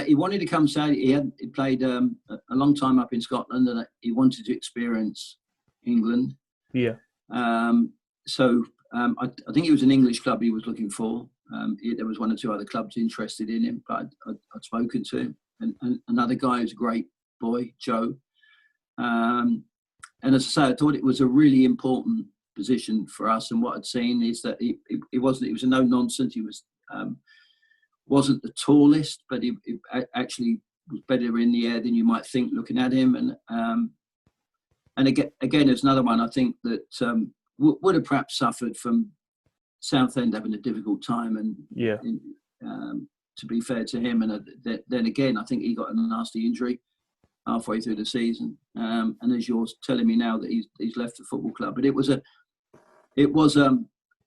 He wanted to come south. He played a long time up in Scotland and he wanted to experience England. Yeah. So I think it was an English club he was looking for. There was 1 or 2 other clubs interested in him, but I'd spoken to him. And another guy who's a great boy, Joe. And as I say, I thought it was a really important position for us. And what I'd seen is that he was a no-nonsense. He wasn't the tallest, but he actually was better in the air than you might think looking at him. And again, there's another one I think that would have perhaps suffered from Southend having a difficult time. And to be fair to him, and then again, I think he got a nasty injury halfway through the season. And as you're telling me now that he's left the football club, but it was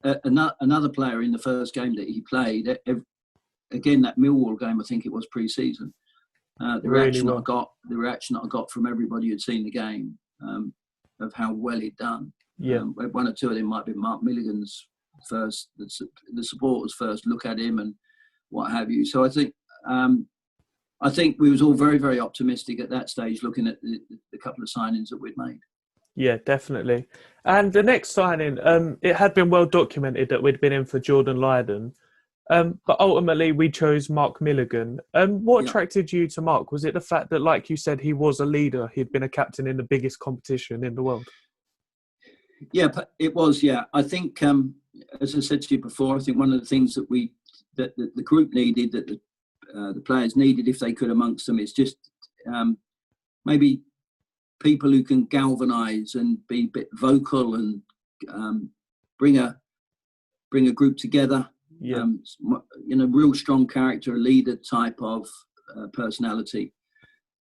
another player in the first game that he played. Again, that Millwall game, I think it was pre-season. The reaction that I got from everybody who'd seen the game, of how well he'd done. Yeah. One or two of them might be Mark Milligan's first, the supporters' first look at him and what have you. So I think we was all very, very optimistic at that stage, looking at the couple of signings that we'd made. Yeah, definitely. And the next signing, it had been well documented that we'd been in for Jordan Lydon. But ultimately, we chose Mark Milligan. What attracted you to Mark? Was it the fact that, like you said, he was a leader? He'd been a captain in the biggest competition in the world. Yeah, it was. Yeah, I think, as I said to you before, I think one of the things that the group needed, that the players needed, if they could amongst them, is just maybe people who can galvanise and be a bit vocal and bring a group together. Yeah. Real strong character, a leader type of personality.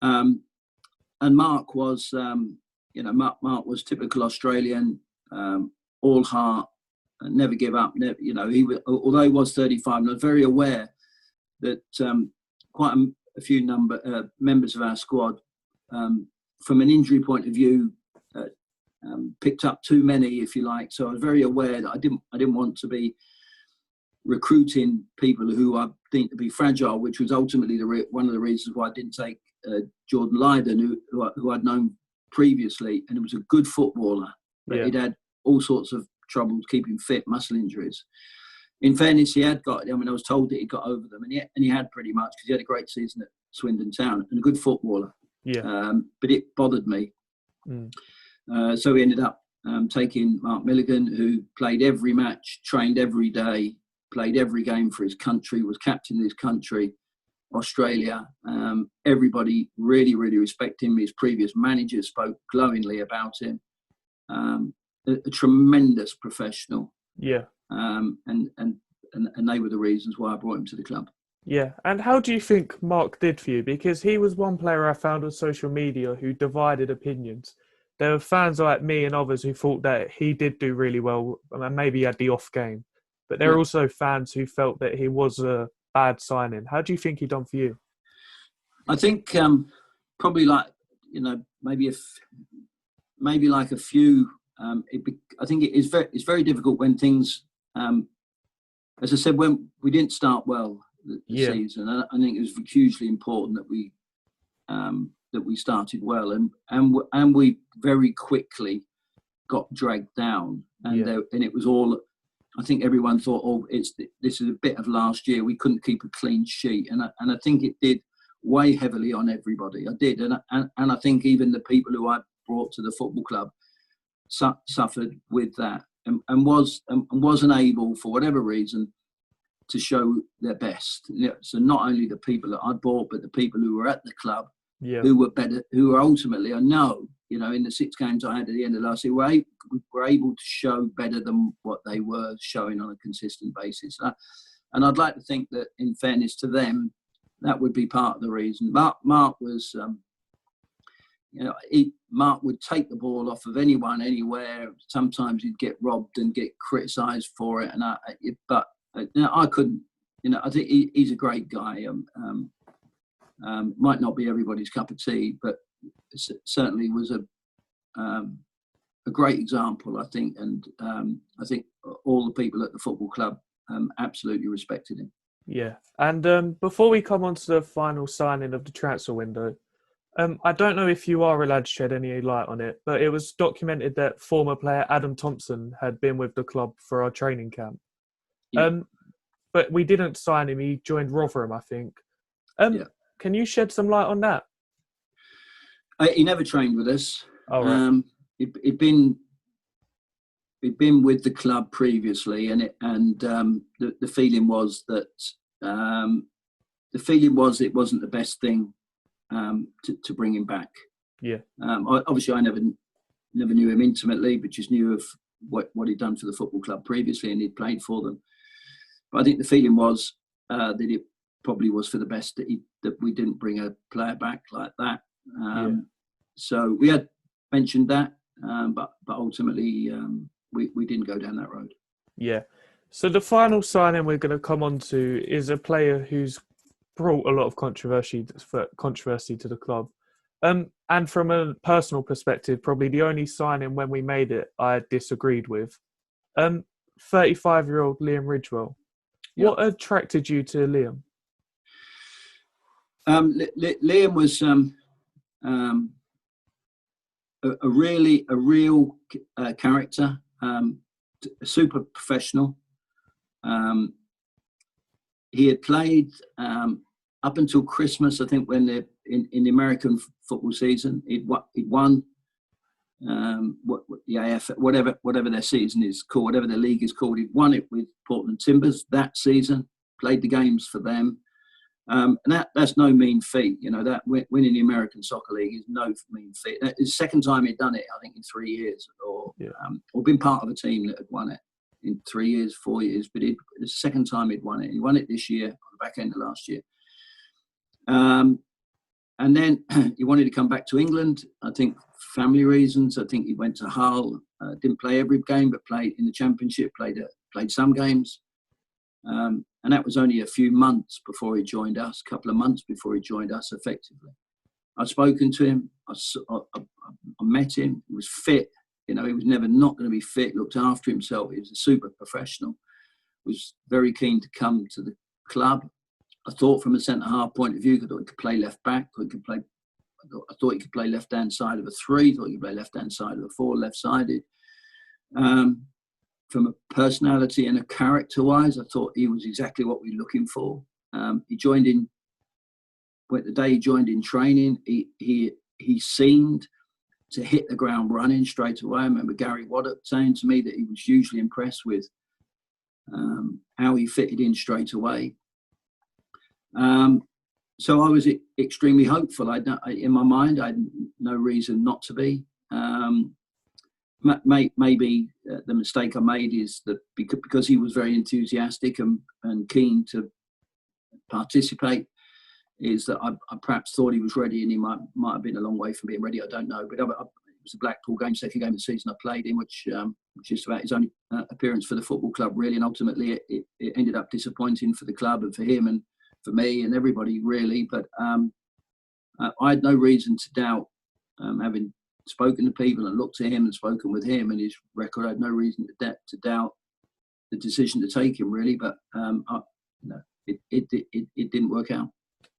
And Mark was, Mark was typical Australian, all heart, never give up. Although he was 35, and I was very aware that quite a few members of our squad, from an injury point of view, picked up too many, if you like. So I was very aware that I didn't want to be recruiting people who I think to be fragile, which was ultimately one of the reasons why I didn't take Jordan Lydon, who I'd known previously, and he was a good footballer, but he'd had all sorts of troubles keeping fit, muscle injuries. In fairness, he had got, I was told that he got over them, and he had pretty much, because he had a great season at Swindon Town and a good footballer. Yeah. But it bothered me. So we ended up taking Mark Milligan, who played every match, trained every day, played every game for his country, was captain of his country, Australia. Everybody really, really respected him. His previous managers spoke glowingly about him. A tremendous professional. Yeah. And they were the reasons why I brought him to the club. Yeah. And how do you think Mark did for you? Because he was one player I found on social media who divided opinions. There were fans like me and others who thought that he did do really well, and maybe he had the off game. But there are also fans who felt that he was a bad signing. How do you think he done for you? I think probably maybe like a few. I think it's very difficult when things, as I said, when we didn't start well the season. I think it was hugely important that we started well, and we very quickly got dragged down, and it was all. I think everyone thought, this is a bit of last year. We couldn't keep a clean sheet, and I think it did weigh heavily on everybody. I did, and I think even the people who I brought to the football club suffered with that, and wasn't able, for whatever reason, to show their best. So not only the people that I bought, but the people who were at the club, who were better, who were ultimately, I know, in the 6 games I had at the end of last year, we were able to show better than what they were showing on a consistent basis. And I'd like to think that, in fairness to them, that would be part of the reason. Mark was, Mark would take the ball off of anyone, anywhere. Sometimes he'd get robbed and get criticised for it. But I couldn't. I think he's a great guy. Might not be everybody's cup of tea, but certainly was a great example, I think. And I think all the people at the football club absolutely respected him. Yeah. And before we come on to the final signing of the transfer window, I don't know if you are allowed to shed any light on it, but it was documented that former player Adam Thompson had been with the club for our training camp. Yeah. But we didn't sign him. He joined Rotherham, I think. Can you shed some light on that? He never trained with us. Oh, right. He'd been with the club previously, and the feeling was that it wasn't the best thing to bring him back. Yeah. Obviously, I never knew him intimately, but just knew of what he'd done for the football club previously, and he'd played for them. But I think the feeling was that it probably was for the best that we didn't bring a player back like that. So we had mentioned that, but ultimately we didn't go down that road. Yeah. So the final signing we're going to come on to is a player who's brought a lot of controversy to the club. And from a personal perspective, probably the only signing when we made it I disagreed with. 35-year-old Liam Ridgewell. Yeah. What attracted you to Liam? Liam was a real character, a super professional. He had played up until Christmas, I think, when in the American football season. He'd won the AFC, whatever their season is called, whatever their league is called. He'd won it with Portland Timbers that season. Played the games for them. And that's no mean feat, that winning the American Soccer League is no mean feat. It's the second time he'd done it, I think, in 3 years, or been part of a team that had won it in 3 years, 4 years. But it's the second time he'd won it. He won it this year, on the back end of last year. And then he wanted to come back to England, I think, for family reasons. I think he went to Hull, didn't play every game, but played in the Championship, played some games. And that was only a few months before he joined us, a couple of months before he joined us effectively. I'd spoken to him. I met him. He was fit. He was never not going to be fit, looked after himself. He was a super professional. Was very keen to come to the club. I thought from a centre-half point of view, I thought he could play left back. I thought he could play left-hand side of a 3. I thought he could play left-hand side of a 4, left-sided. From a personality and a character-wise, I thought he was exactly what we were looking for. He joined in, the day he joined in training, he seemed to hit the ground running straight away. I remember Gary Waddock saying to me that he was hugely impressed with how he fitted in straight away. So I was extremely hopeful. In my mind, I had no reason not to be. Maybe the mistake I made is that because he was very enthusiastic and keen to participate, is that I perhaps thought he was ready, and he might have been a long way from being ready. I don't know, but it was a Blackpool game, second game of the season I played in, which is about his only appearance for the football club, really, and ultimately it ended up disappointing for the club and for him and for me and everybody, really. But I had no reason to doubt, having spoken to people and looked at him and spoken with him and his record. I had no reason to doubt the decision to take him, really. But it didn't work out.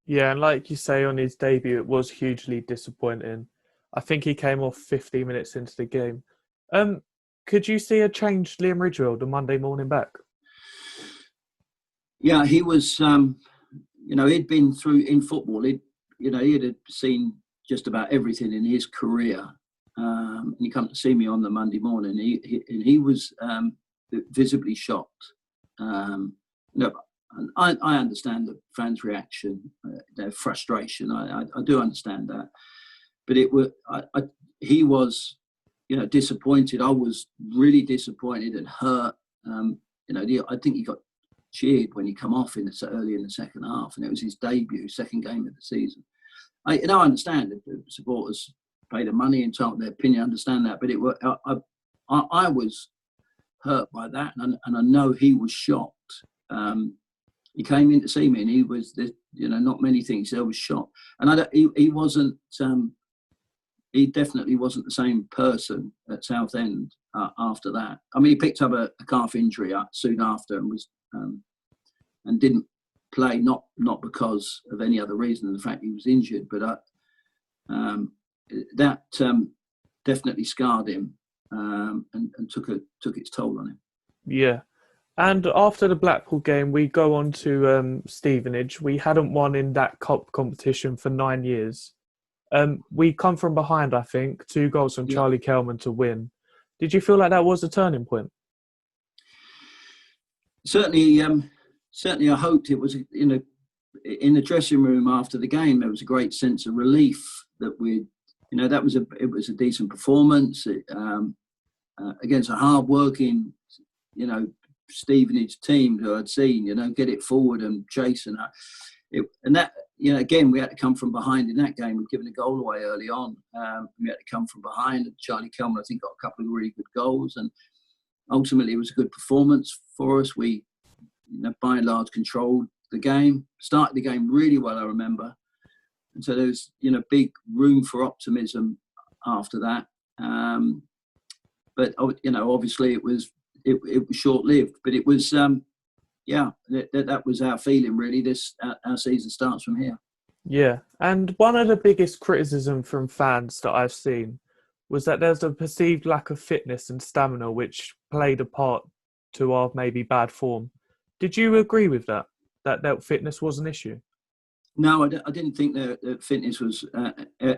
Yeah, and like you say, on his debut, it was hugely disappointing. I think he came off 15 minutes into the game. Could you see a changed Liam Ridgewell the Monday morning back? Yeah, he was. He'd been through in football. He had seen just about everything in his career. And he come to see me on the Monday morning. He was visibly shocked. I understand the fans' reaction, their frustration. I do understand that, but he was, disappointed. I was really disappointed and hurt. I think he got cheered when he come off early in the second half, and it was his debut, second game of the season. I understand that the supporters pay the money and told their opinion. I understand that, but I was hurt by that, and I know he was shocked. He came in to see me, and he was, not many things. He was shocked, and he wasn't. He definitely wasn't the same person at Southend after that. I mean, he picked up a calf injury soon after, and was and didn't play not because of any other reason than the fact he was injured, but that definitely scarred him and took its toll on him. Yeah. And after the Blackpool game, we go on to Stevenage. We hadn't won in that cup competition for 9 years. We come from behind, I think, 2 goals from Charlie Kelman to win. Did you feel like that was a turning point? Certainly, I hoped it was. In the dressing room after the game, there was a great sense of relief that it was a decent performance against a hard-working, Stevenage team who I'd seen, get it forward and chase again, we had to come from behind in that game. We'd given a goal away early on. We had to come from behind. Charlie Kelman, I think, got a couple of really good goals, and ultimately it was a good performance for us. We, by and large, controlled the game, started the game really well, I remember. And so there was, big room for optimism after that. But, obviously it was short-lived. But it was, that was our feeling, really. Our season starts from here. Yeah, and one of the biggest criticism from fans that I've seen was that there's a perceived lack of fitness and stamina which played a part to our maybe bad form. Did you agree with that fitness was an issue? No, I didn't think that fitness was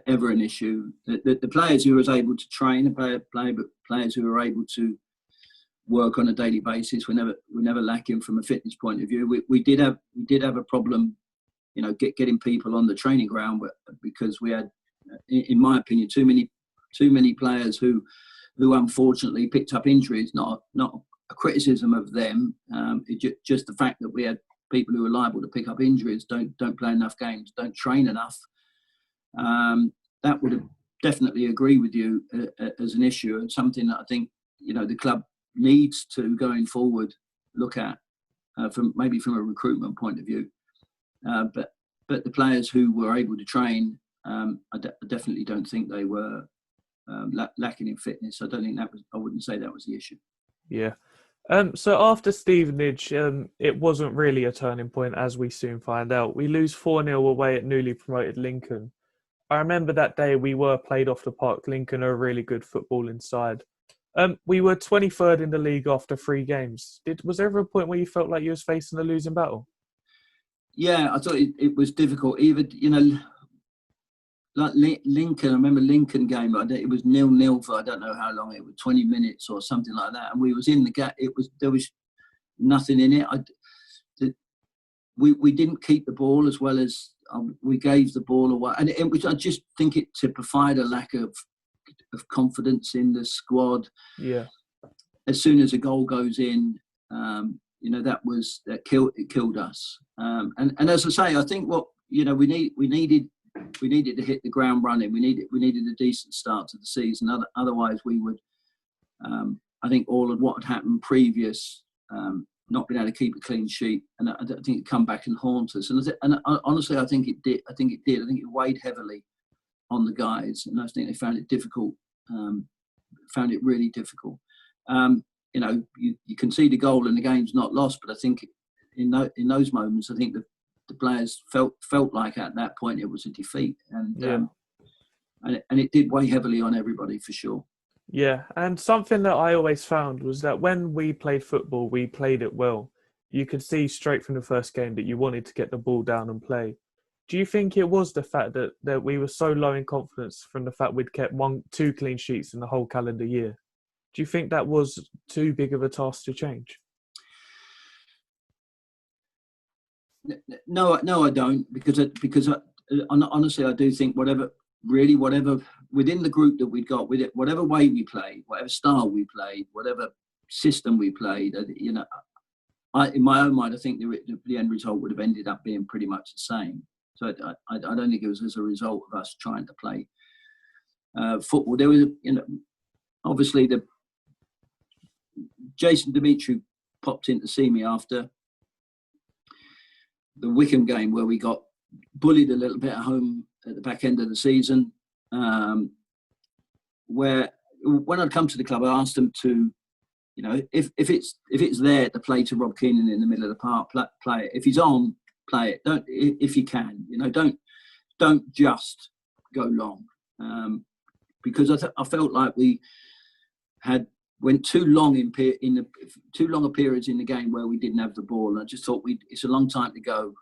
ever an issue. The players who was able to train, players who were able to work on a daily basis were never lacking from a fitness point of view. We did have a problem, getting people on the training ground, because we had, in my opinion, too many players who unfortunately picked up injuries. Not a criticism of them, just the fact that we had people who are liable to pick up injuries, don't play enough games, don't train enough. That would have definitely agree with you as an issue, and something that I think the club needs to, going forward, look at from a recruitment point of view. But the players who were able to train, I definitely don't think they were lacking in fitness. I wouldn't say that was the issue. Yeah. So after Stevenage, it wasn't really a turning point, as we soon find out. We lose 4-0 away at newly promoted Lincoln. I remember that day we were played off the park. Lincoln are a really good footballing side. We were 23rd in the league after 3 games. Was there ever a point where you felt like you was facing a losing battle? Yeah, I thought it was difficult. Even, like Lincoln, I remember Lincoln game, it was 0-0 for I don't know how long, it was 20 minutes or something like that. And we was in the gap, there was nothing in it. We didn't keep the ball as well as we gave the ball away. And I just think it typified a lack of confidence in the squad. Yeah. As soon as a goal goes in, that killed us. And as I say, I think what we needed to hit the ground running. We needed a decent start to the season. Otherwise, we would. I think all of what had happened previous, not being able to keep a clean sheet, and I think it'd come back and haunt us. And honestly, I think it did. I think it weighed heavily on the guys, and I think they found it difficult. Found it really difficult. You concede a goal and the game's not lost, but I think in those moments, I think the players felt like at that point it was a defeat, and it did weigh heavily on everybody for sure. Yeah, and something that I always found was that when we played football, we played it well. You could see straight from the first game that you wanted to get the ball down and play. Do you think it was the fact that we were so low in confidence from the fact we'd kept 2 clean sheets in the whole calendar year? Do you think that was too big of a task to change? No, I don't, because honestly, I do think whatever within the group that we got, with it, whatever way we played, whatever style we played, whatever system we played, in my own mind, I think the end result would have ended up being pretty much the same. So I don't think it was as a result of us trying to play football. There was, obviously Jason Dimitri popped in to see me after the Wycombe game, where we got bullied a little bit at home at the back end of the season. Where when I'd come to the club, I asked them to, if it's there to play to Rob Keenan in the middle of the park, play it. If he's on, play it. Don't, if you can, don't just go long, because I felt like we went too long too long a periods in the game where we didn't have the ball. And I just thought it's a long time to go,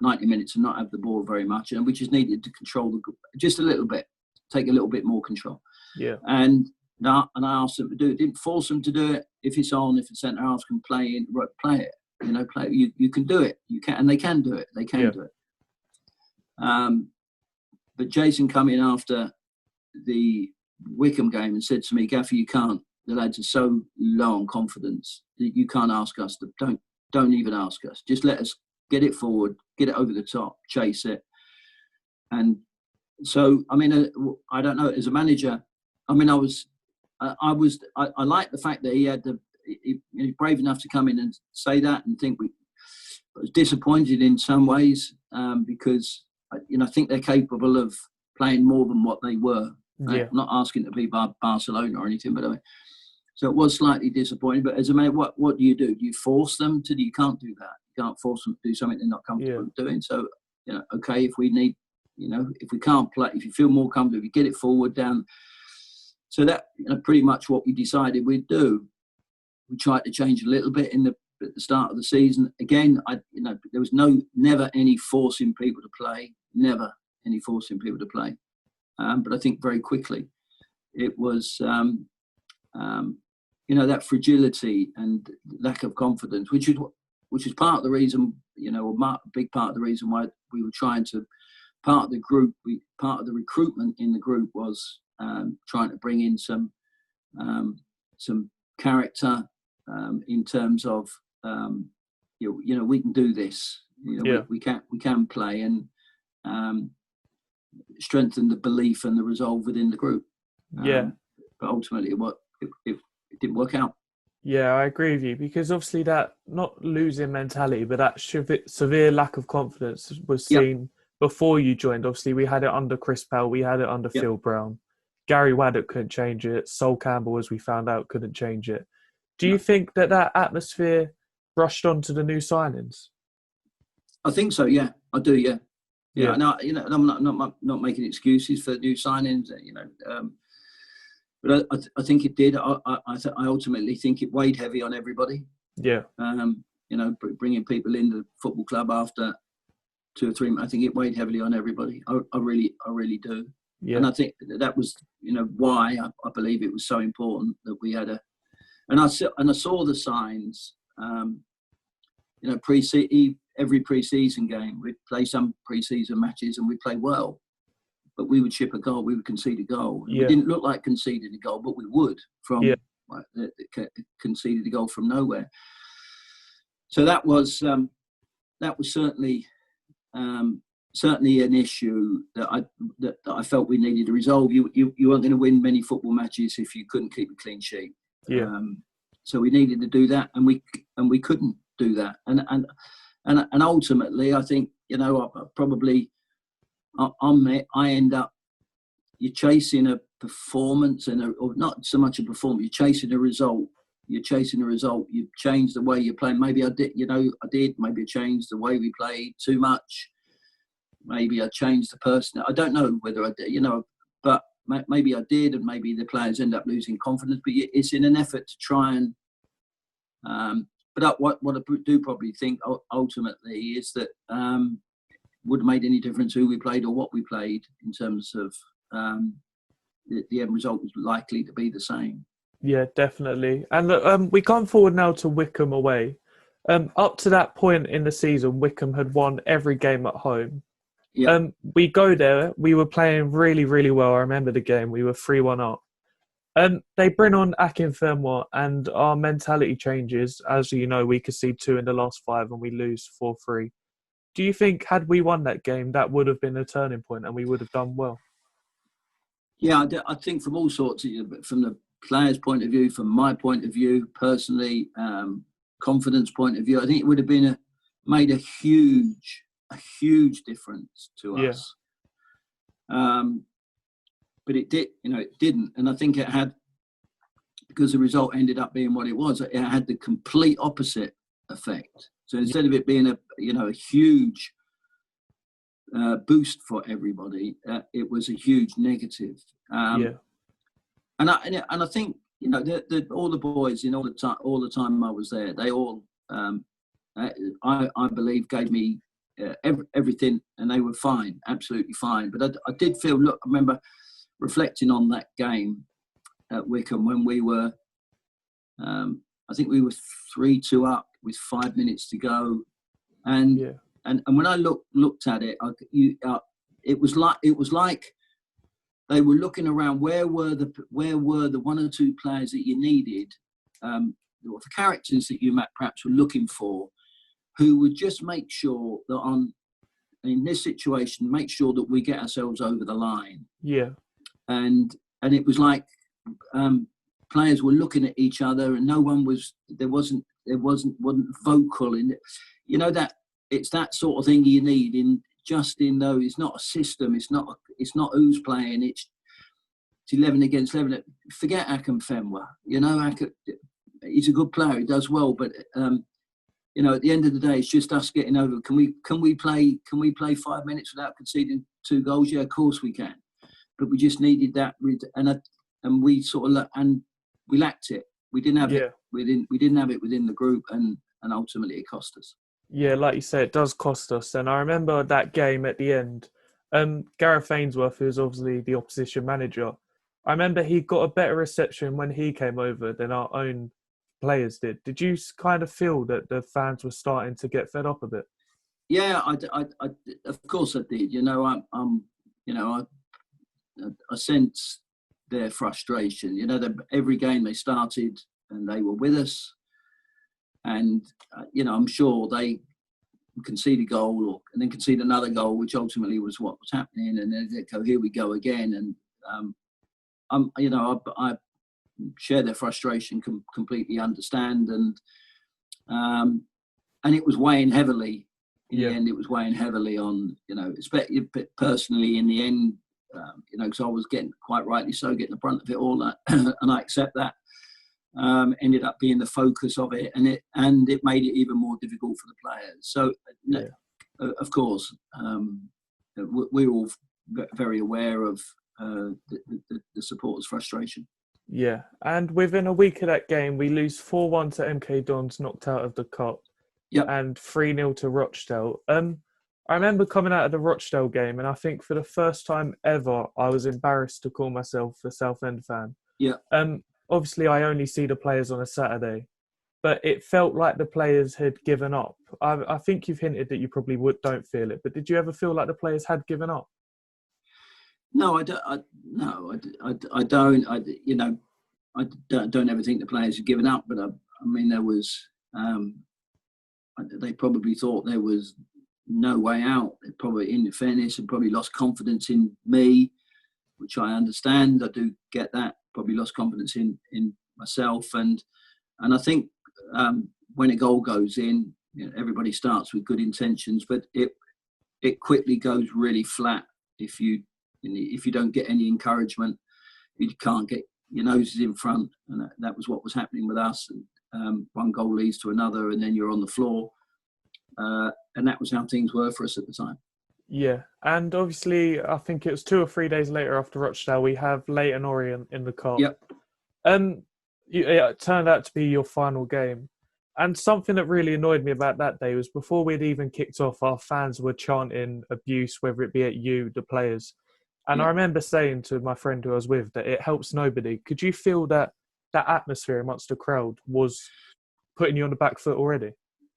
90 minutes and not have the ball very much, and we just needed to control just a little bit, take a little bit more control. Yeah. And I asked them to do it. Didn't force them to do it. If it's on, if the centre half can play it. Play it. You can do it. You can, and they can do it. They can do it. But Jason come in after the Wycombe game and said to me, "Gaffer, you can't. The lads are so low on confidence that you can't ask us to. Don't even ask us. Just let us get it forward, get it over the top, chase it." And so, I don't know. As a manager, I like the fact that he had he was brave enough to come in and say that and think was disappointed in some ways because I think they're capable of playing more than what they were. Yeah. I'm not asking to be Barcelona or anything, but so it was slightly disappointing. But as a man, what do? Do you force them to do? You can't do that. You can't force them to do something they're not comfortable doing. So, okay, if we need, if we can't play, if you feel more comfortable, you get it forward down. So that pretty much what we decided we'd do. We tried to change a little bit at the start of the season. Again, there was never any forcing people to play. Never any forcing people to play. But I think very quickly it was, that fragility and lack of confidence, which is part of the reason, a big part of the reason why we were trying to, part of the recruitment in the group was trying to bring in some character in terms of, we can do this. We can play and strengthen the belief and the resolve within the group. But ultimately, it didn't work out. Yeah, I agree with you, because obviously that not losing mentality, but that severe lack of confidence was seen before you joined. Obviously, we had it under Chris Pell, we had it under Phil Brown. Gary Waddock couldn't change it. Sol Campbell, as we found out, couldn't change it. Do you think that atmosphere brushed onto the new signings? I think so. Yeah, I do. Yeah. Yeah. Now, I'm not making excuses for new signings. But I think it did. I ultimately think it weighed heavy on everybody. Yeah. Bringing people into the football club after 2 or 3 months, I think it weighed heavily on everybody. I really do. Yeah. And I think that was, why I believe it was so important that we had and I saw the signs. Every pre-season game, we'd play some pre-season matches and we'd play well. But we would chip a goal, we would concede a goal. Yeah. We didn't look like conceding a goal, but we would conceded a goal from nowhere. So that was certainly an issue that I felt we needed to resolve. You weren't going to win many football matches if you couldn't keep a clean sheet. Yeah. So we needed to do that, and we couldn't do that. And ultimately, I think I end up, you're chasing a performance or not so much a performance, you're chasing a result. You've changed the way you play. Maybe I did, maybe I changed the way we played too much. Maybe I changed the person. I don't know whether I did, but maybe I did, and maybe the players end up losing confidence. But it's in an effort to try and, but what I do probably think ultimately is that would have made any difference who we played or what we played in terms of the end result was likely to be the same. Yeah, definitely. And look, we come forward now to Wycombe away. Up to that point in the season, Wycombe had won every game at home. Yeah. We go there. We were playing really, really well. I remember the game. We were 3-1 up. They bring on Akinfenwa, and our mentality changes. As you know, we concede 2 in the last 5 and we lose 4-3. Do you think had we won that game, that would have been a turning point and we would have done well? Yeah, I think from all sorts of, from the players' point of view, from my point of view, personally, confidence point of view, I think it would have been made a huge difference to us. But it did, it didn't. And I think it had, because the result ended up being what it was, it had the complete opposite effect. So instead of it being a huge boost for everybody, it was a huge negative. And I think all the boys in all the time I was there, they all I believe gave me everything, and they were fine, absolutely fine. But I did feel. Look, I remember reflecting on that game at Wycombe when we were. I think we were 3-2 up with 5 minutes to go, and when I looked at it, it was like they were looking around. Where were the 1 or 2 players that you needed, or the characters that you perhaps were looking for, who would just make sure that in this situation, make sure that we get ourselves over the line. Yeah, and it was like. Players were looking at each other, and no one wasn't vocal in it. it's that sort of thing you need in those. It's not a system. It's not who's playing. It's 11 against 11. Forget Akinfenwa. He's a good player. He does well, but at the end of the day, it's just us getting over. Can we play 5 minutes without conceding 2 goals? Yeah, of course we can. But we just needed that, and we sort of we lacked it. We didn't have it. We didn't have it within the group, and ultimately it cost us. Yeah, like you say, it does cost us. And I remember that game at the end. Gareth Ainsworth, who's obviously the opposition manager, I remember he got a better reception when he came over than our own players did. Did you kind of feel that the fans were starting to get fed up a bit? Yeah, I of course I did. I sense their frustration. Every game they started and they were with us, and I'm sure they concede a goal and then concede another goal, which ultimately was what was happening, and then they go, here we go again, and I share their frustration, completely understand, and it was weighing heavily. In the end, it was weighing heavily on, personally in the end, because I was getting, quite rightly so, getting the brunt of it all, and I accept that. Ended up being the focus of it, and it made it even more difficult for the players. So, of course, we're all very aware of the supporters' frustration. Yeah, and within a week of that game, we lose 4-1 to MK Dons, knocked out of the Cup. Yep. And 3-0 to Rochdale. I remember coming out of the Rochdale game, and I think for the first time ever, I was embarrassed to call myself a Southend fan. Yeah. Obviously, I only see the players on a Saturday, but it felt like the players had given up. I think you've hinted that you probably don't feel it, but did you ever feel like the players had given up? No, I don't. I don't. I don't ever think the players had given up, but I mean, there was. They probably thought there was no way out. They probably, in fairness, had probably lost confidence in me, which I understand. I do get that. Probably lost confidence in myself, and I think when a goal goes in, everybody starts with good intentions, but it quickly goes really flat if you don't get any encouragement. You can't get your noses in front, and that was what was happening with us. And one goal leads to another, and then you're on the floor. And that was how things were for us at the time. Yeah, and obviously, I think it was 2 or 3 days later after Rochdale, we have Leyton Orient in the Cup. Yep. It turned out to be your final game. And something that really annoyed me about that day was before we'd even kicked off, our fans were chanting abuse, whether it be at you, the players. And I remember saying to my friend who I was with that it helps nobody. Could you feel that atmosphere amongst the crowd was putting you on the back foot already?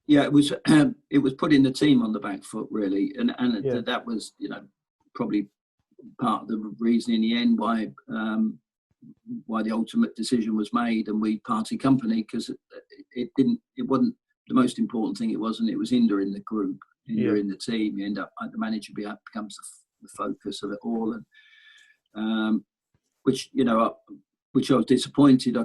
Yeah, it was. It was putting the team on the back foot, really, and that was, probably part of the reason in the end why the ultimate decision was made, and we parted company, because it wasn't the most important thing. It wasn't. It was hindering the group, hindering the team. You end up, the manager becomes the focus of it all, and which I was disappointed.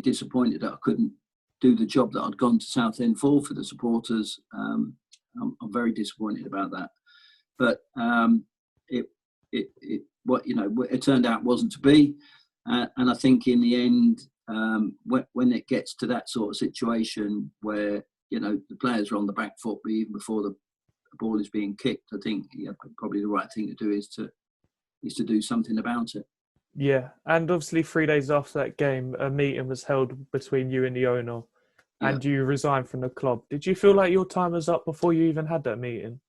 Disappointed that I couldn't do the job that I'd gone to Southend for the supporters. I'm very disappointed about that. But it turned out wasn't to be, and I think in the end, when it gets to that sort of situation where the players are on the back foot even before the ball is being kicked, I think probably the right thing to do is to do something about it. Yeah, and obviously 3 days after that game, a meeting was held between you and the owner, and you resigned from the club. Did you feel like your time was up before you even had that meeting?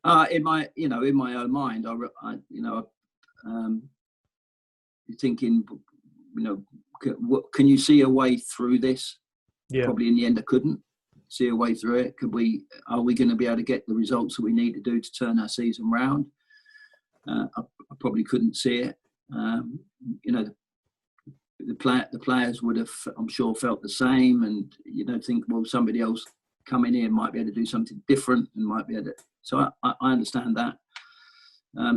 In my own mind, you're thinking, can you see a way through this? Yeah. Probably in the end, I couldn't see a way through it. Are we going to be able to get the results that we need to do to turn our season round? I probably couldn't see it. The players would have, I'm sure, felt the same, and think, well, somebody else coming in might be able to do something different and might be able to. So I understand that.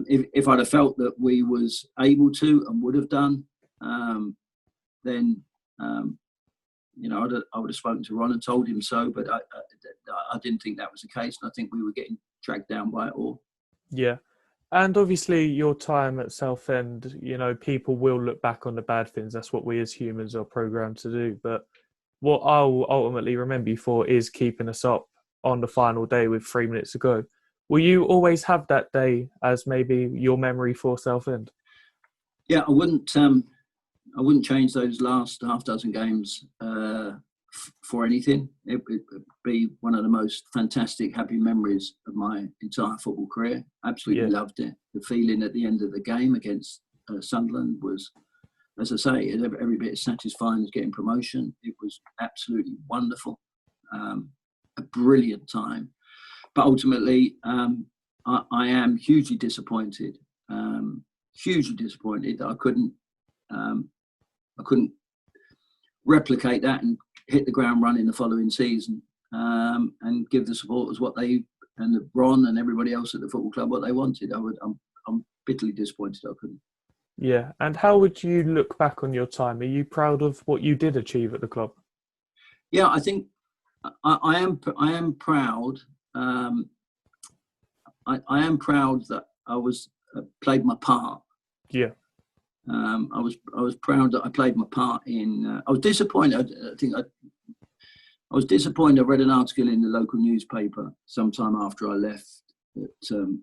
If I'd have felt that we was able to and would have done, then I would have spoken to Ron and told him so, but I didn't think that was the case, and I think we were getting dragged down by it all. Yeah. And obviously your time at Southend, people will look back on the bad things. That's what we as humans are programmed to do. But what I'll ultimately remember you for is keeping us up on the final day with 3 minutes to go. Will you always have that day as maybe your memory for Southend? Yeah, I wouldn't change those last half dozen games for anything. It would be one of the most fantastic, happy memories of my entire football career. Absolutely loved it. The feeling at the end of the game against Sunderland was, as I say, every bit as satisfying as getting promotion. It was absolutely wonderful, a brilliant time. But ultimately, I am hugely disappointed. Hugely disappointed that I couldn't replicate that and hit the ground running the following season, and give the supporters what they, and Ron and everybody else at the football club, what they wanted. I'm bitterly disappointed I couldn't. Yeah, and how would you look back on your time? Are you proud of what you did achieve at the club? Yeah, I think I am proud. I am proud that I played my part. Yeah. I was proud that I played my part in. I was disappointed. I was disappointed. I read an article in the local newspaper sometime after I left that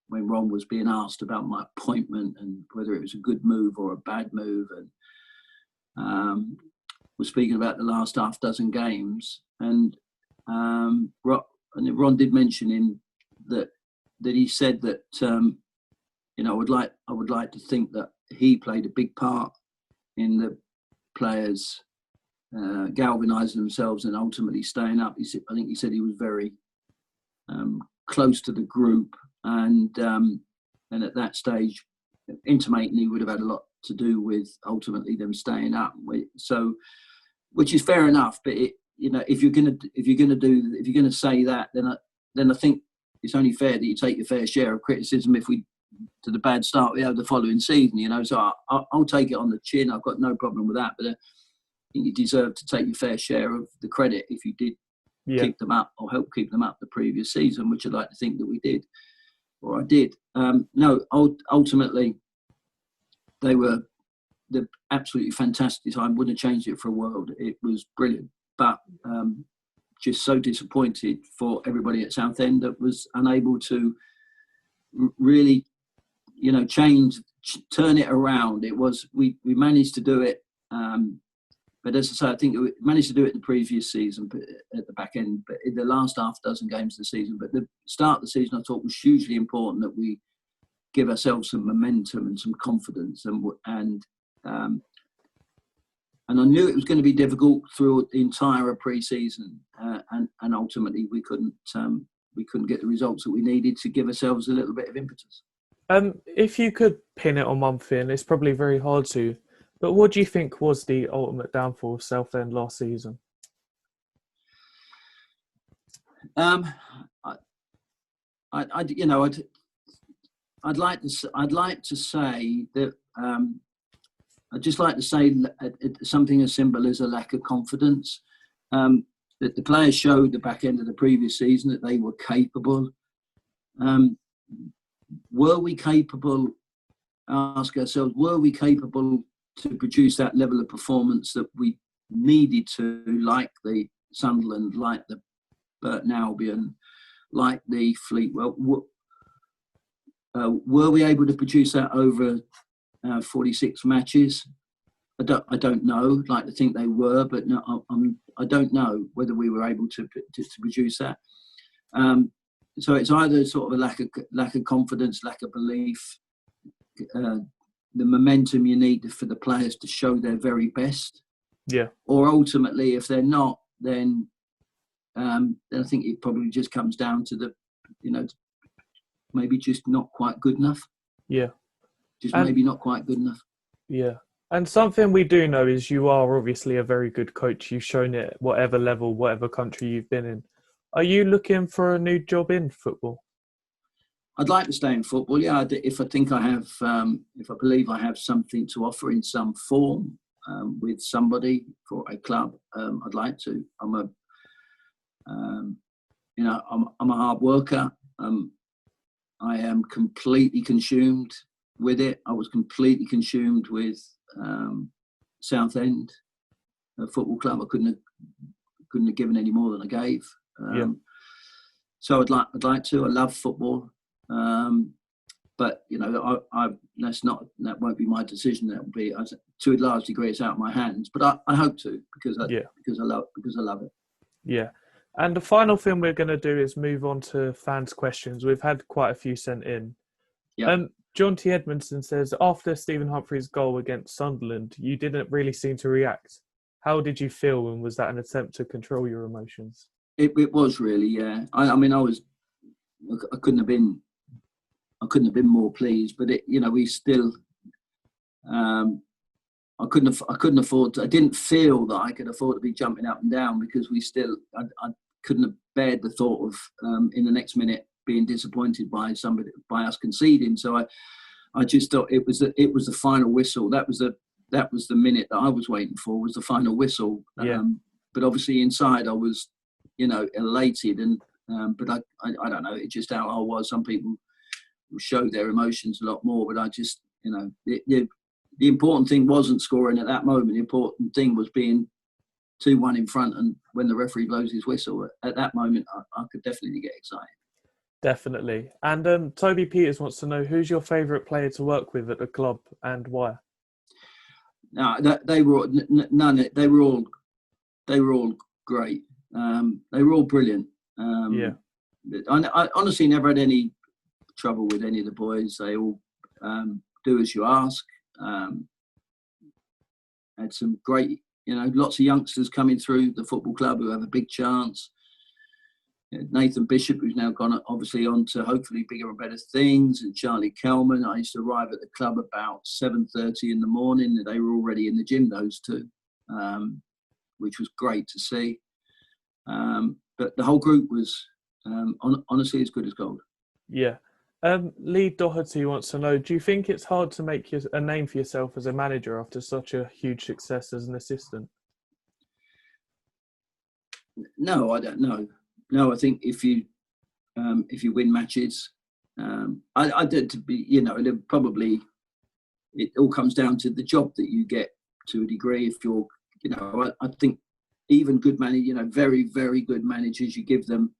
when Ron was being asked about my appointment and whether it was a good move or a bad move, and was speaking about the last half dozen games, and Ron did mention that he said that I would like to think that he played a big part in the players galvanising themselves and ultimately staying up. I think he said he was very close to the group, and at that stage, intimating he would have had a lot to do with ultimately them staying up. So, which is fair enough. But if you're going to say that, then I think it's only fair that you take your fair share of criticism if we to the bad start we have the following season. So I'll take it on the chin. I've got no problem with that. But I think you deserve to take your fair share of the credit if you did keep them up or help keep them up the previous season, which I'd like to think that we did, or I did. Ultimately, they were the absolutely fantastic time. Wouldn't have changed it for a world. It was brilliant, but just so disappointed for everybody at Southend that was unable to really, turn it around. It was we managed to do it, but as I say, I think we managed to do it the previous season, but at the back end. But in the last half dozen games of the season, but the start of the season, I thought was hugely important that we give ourselves some momentum and some confidence, and I knew it was going to be difficult through the entire pre-season, and ultimately we couldn't get the results that we needed to give ourselves a little bit of impetus. If you could pin it on one thing, it's probably very hard to, but what do you think was the ultimate downfall of Southend last season? I'd like to say that I'd just like to say something as simple as a lack of confidence. That the players showed the back end of the previous season that they were capable. Were we capable? Ask ourselves: were we capable to produce that level of performance that we needed to, like the Sunderland, like the Burton Albion, like the Fleetwell? Were we able to produce that over 46 matches? I don't know. I'd like to think they were, but no, I don't know whether we were able to produce that. So it's either sort of a lack of confidence, lack of belief, the momentum you need for the players to show their very best. Yeah. Or ultimately, if they're not, then I think it probably just comes down to maybe just not quite good enough. Yeah. Maybe not quite good enough. Yeah. And something we do know is you are obviously a very good coach. You've shown it whatever level, whatever country you've been in. Are you looking for a new job in football? I'd like to stay in football, yeah. If I think I have, if I believe I have something to offer in some form, with somebody for a club, I'd like to. I'm a hard worker. I am completely consumed with it. I was completely consumed with Southend Football Club. I couldn't have given any more than I gave. So I'd like to. I love football, but that won't be my decision. That will be, to a large degree, it's out of my hands. But I hope to, because I love it. Yeah. And the final thing we're going to do is move on to fans' questions. We've had quite a few sent in. Yeah. John T. Edmondson says, after Stephen Humphrey's goal against Sunderland, you didn't really seem to react. How did you feel, and was that an attempt to control your emotions? It was really, yeah. I couldn't have been more pleased, but we still, I couldn't afford to, I didn't feel that I could afford to be jumping up and down, because I couldn't have bared the thought of in the next minute being disappointed by us conceding. So I just thought it was the final whistle. That was the minute that I was waiting for, was the final whistle. Yeah. But obviously inside I was, elated, and but I don't know, it's just how I was. Some people show their emotions a lot more, but I just, the important thing wasn't scoring at that moment. The important thing was being 2-1 in front, and when the referee blows his whistle, at that moment I could definitely get excited. Definitely. And Toby Peters wants to know, who's your favourite player to work with at the club and why? No, they were all great. They were all brilliant. I honestly never had any trouble with any of the boys. They all do as you ask. Had some great, lots of youngsters coming through the football club who have a big chance. Nathan Bishop, who's now gone obviously on to hopefully bigger and better things, and Charlie Kelman. I used to arrive at the club about 7:30 in the morning. They were already in the gym, those two, which was great to see. But the whole group was honestly as good as gold. Yeah. Lee Doherty wants to know, do you think it's hard to make a name for yourself as a manager after such a huge success as an assistant? No, I don't know. No, I think if you win matches, I did to be, probably it all comes down to the job that you get to a degree. If you're, I think even good very, very good managers, you give them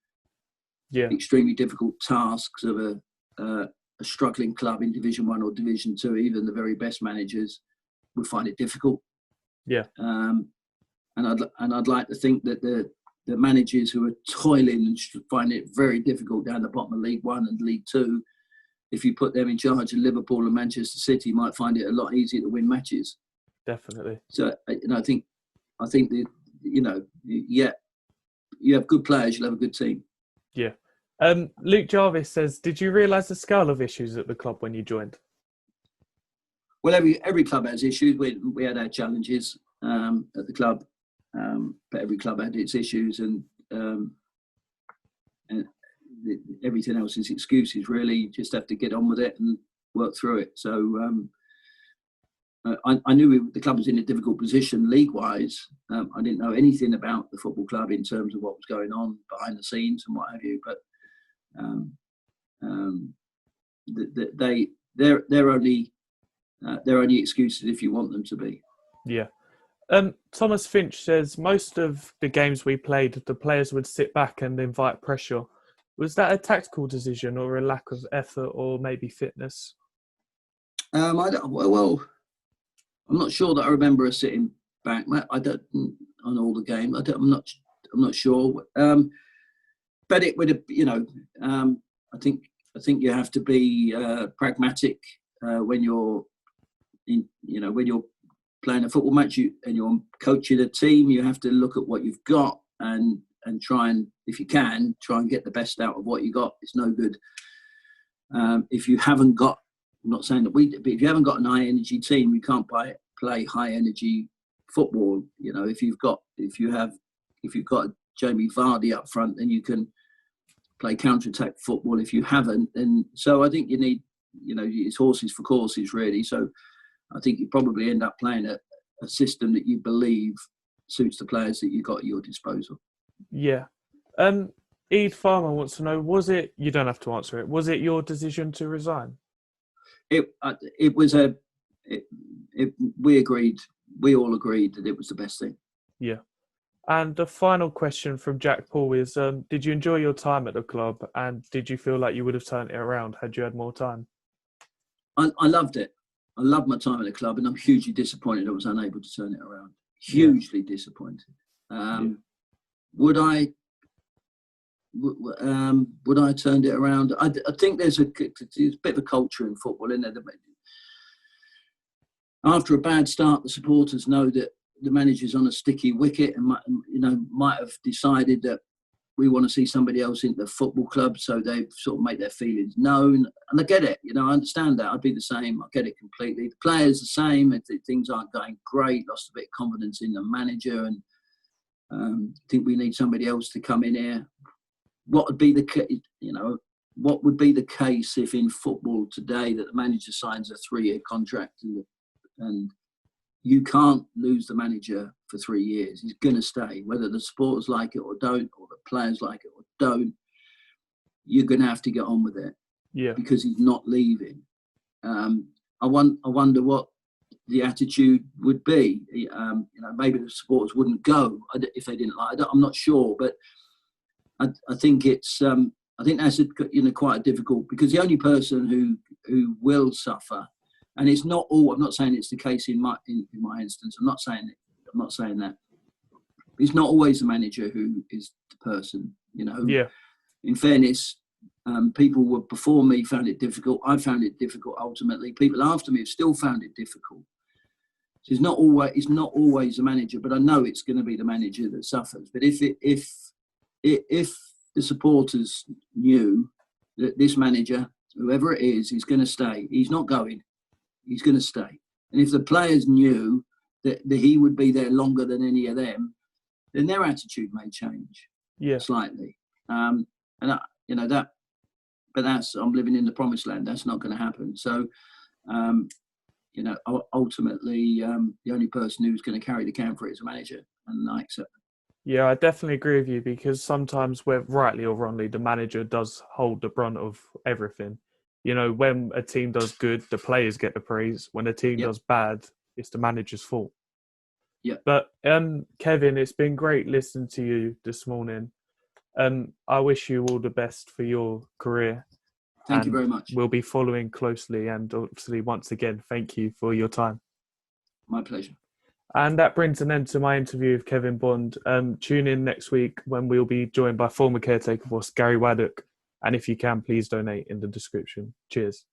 extremely difficult tasks of a struggling club in Division 1 or Division 2. Even the very best managers would find it difficult. Yeah. And I'd like to think that the managers who are toiling and find it very difficult down the bottom of League 1 and League 2, if you put them in charge of Liverpool and Manchester City, you might find it a lot easier to win matches. Definitely. So I think that you have good players, you'll have a good team. Yeah. Luke Jarvis says, did you realise the scale of issues at the club when you joined? Well, every club has issues. We had our challenges at the club. But every club had its issues, and everything else is excuses, really. You just have to get on with it and work through it. So I knew the club was in a difficult position league-wise. I didn't know anything about the football club in terms of what was going on behind the scenes and what have you. But they're only excuses if you want them to be. Yeah. Thomas Finch says, most of the games we played, the players would sit back and invite pressure. Was that a tactical decision or a lack of effort or maybe fitness? I'm not sure that I remember us sitting back. I don't on all the game. I'm not sure. But it would have, I think you have to be pragmatic when you're when you're playing a football match and you're coaching a team. You have to look at what you've got and try and, if you can, try and get the best out of what you got. It's no good if you haven't got. I'm not saying that we did, but if you haven't got an high energy team, you can't play high energy football. If you've got Jamie Vardy up front, then you can play counter attack football. If you haven't, then so I think you need, it's horses for courses, really. So I think you probably end up playing a system that you believe suits the players that you've got at your disposal. Yeah. Eid Farmer wants to know, was it, you don't have to answer it, was it your decision to resign? We all agreed that it was the best thing. Yeah. And the final question from Jack Paul is, did you enjoy your time at the club, and did you feel like you would have turned it around had you had more time? I loved it. I loved my time at the club, and I'm hugely disappointed I was unable to turn it around. Hugely disappointed. Would I turned it around? I think there's a bit of a culture in football, isn't there? After a bad start, the supporters know that the manager's on a sticky wicket and might have decided that we want to see somebody else in the football club, so they sort of make their feelings known. And I get it, I understand that. I'd be the same. I get it completely. The players the same. If things aren't going great, lost a bit of confidence in the manager, and think we need somebody else to come in here. What would be the case if in football today that the manager signs a 3-year contract and you can't lose the manager for 3 years? He's going to stay, whether the supporters like it or don't, or the players like it or don't. You're going to have to get on with it, because he's not leaving. I wonder what the attitude would be. Maybe the supporters wouldn't go if they didn't like it. I'm not sure, but I think it's. I think that's quite difficult, because the only person who will suffer. And it's not all. I'm not saying it's the case in my instance. I'm not saying that. It's not always the manager who is the person. Yeah. In fairness, people before me found it difficult. I found it difficult. Ultimately, people after me have still found it difficult. So it's not always the manager, but I know it's going to be the manager that suffers. But if the supporters knew that this manager, whoever it is going to stay, he's not going. He's going to stay. And if the players knew that he would be there longer than any of them, then their attitude may change slightly. But that's, I'm living in the promised land. That's not going to happen. So, ultimately, the only person who's going to carry the can for it is a manager, and I accept that. Yeah, I definitely agree with you, because sometimes, whether rightly or wrongly, the manager does hold the brunt of everything. When a team does good, the players get the praise. When a team does bad, it's the manager's fault. Yeah. But Kevin, it's been great listening to you this morning. I wish you all the best for your career. Thank you very much. We'll be following closely, and obviously, once again, thank you for your time. My pleasure. And that brings an end to my interview with Kevin Bond. Tune in next week when we'll be joined by former caretaker boss Gary Waddock. And if you can, please donate in the description. Cheers.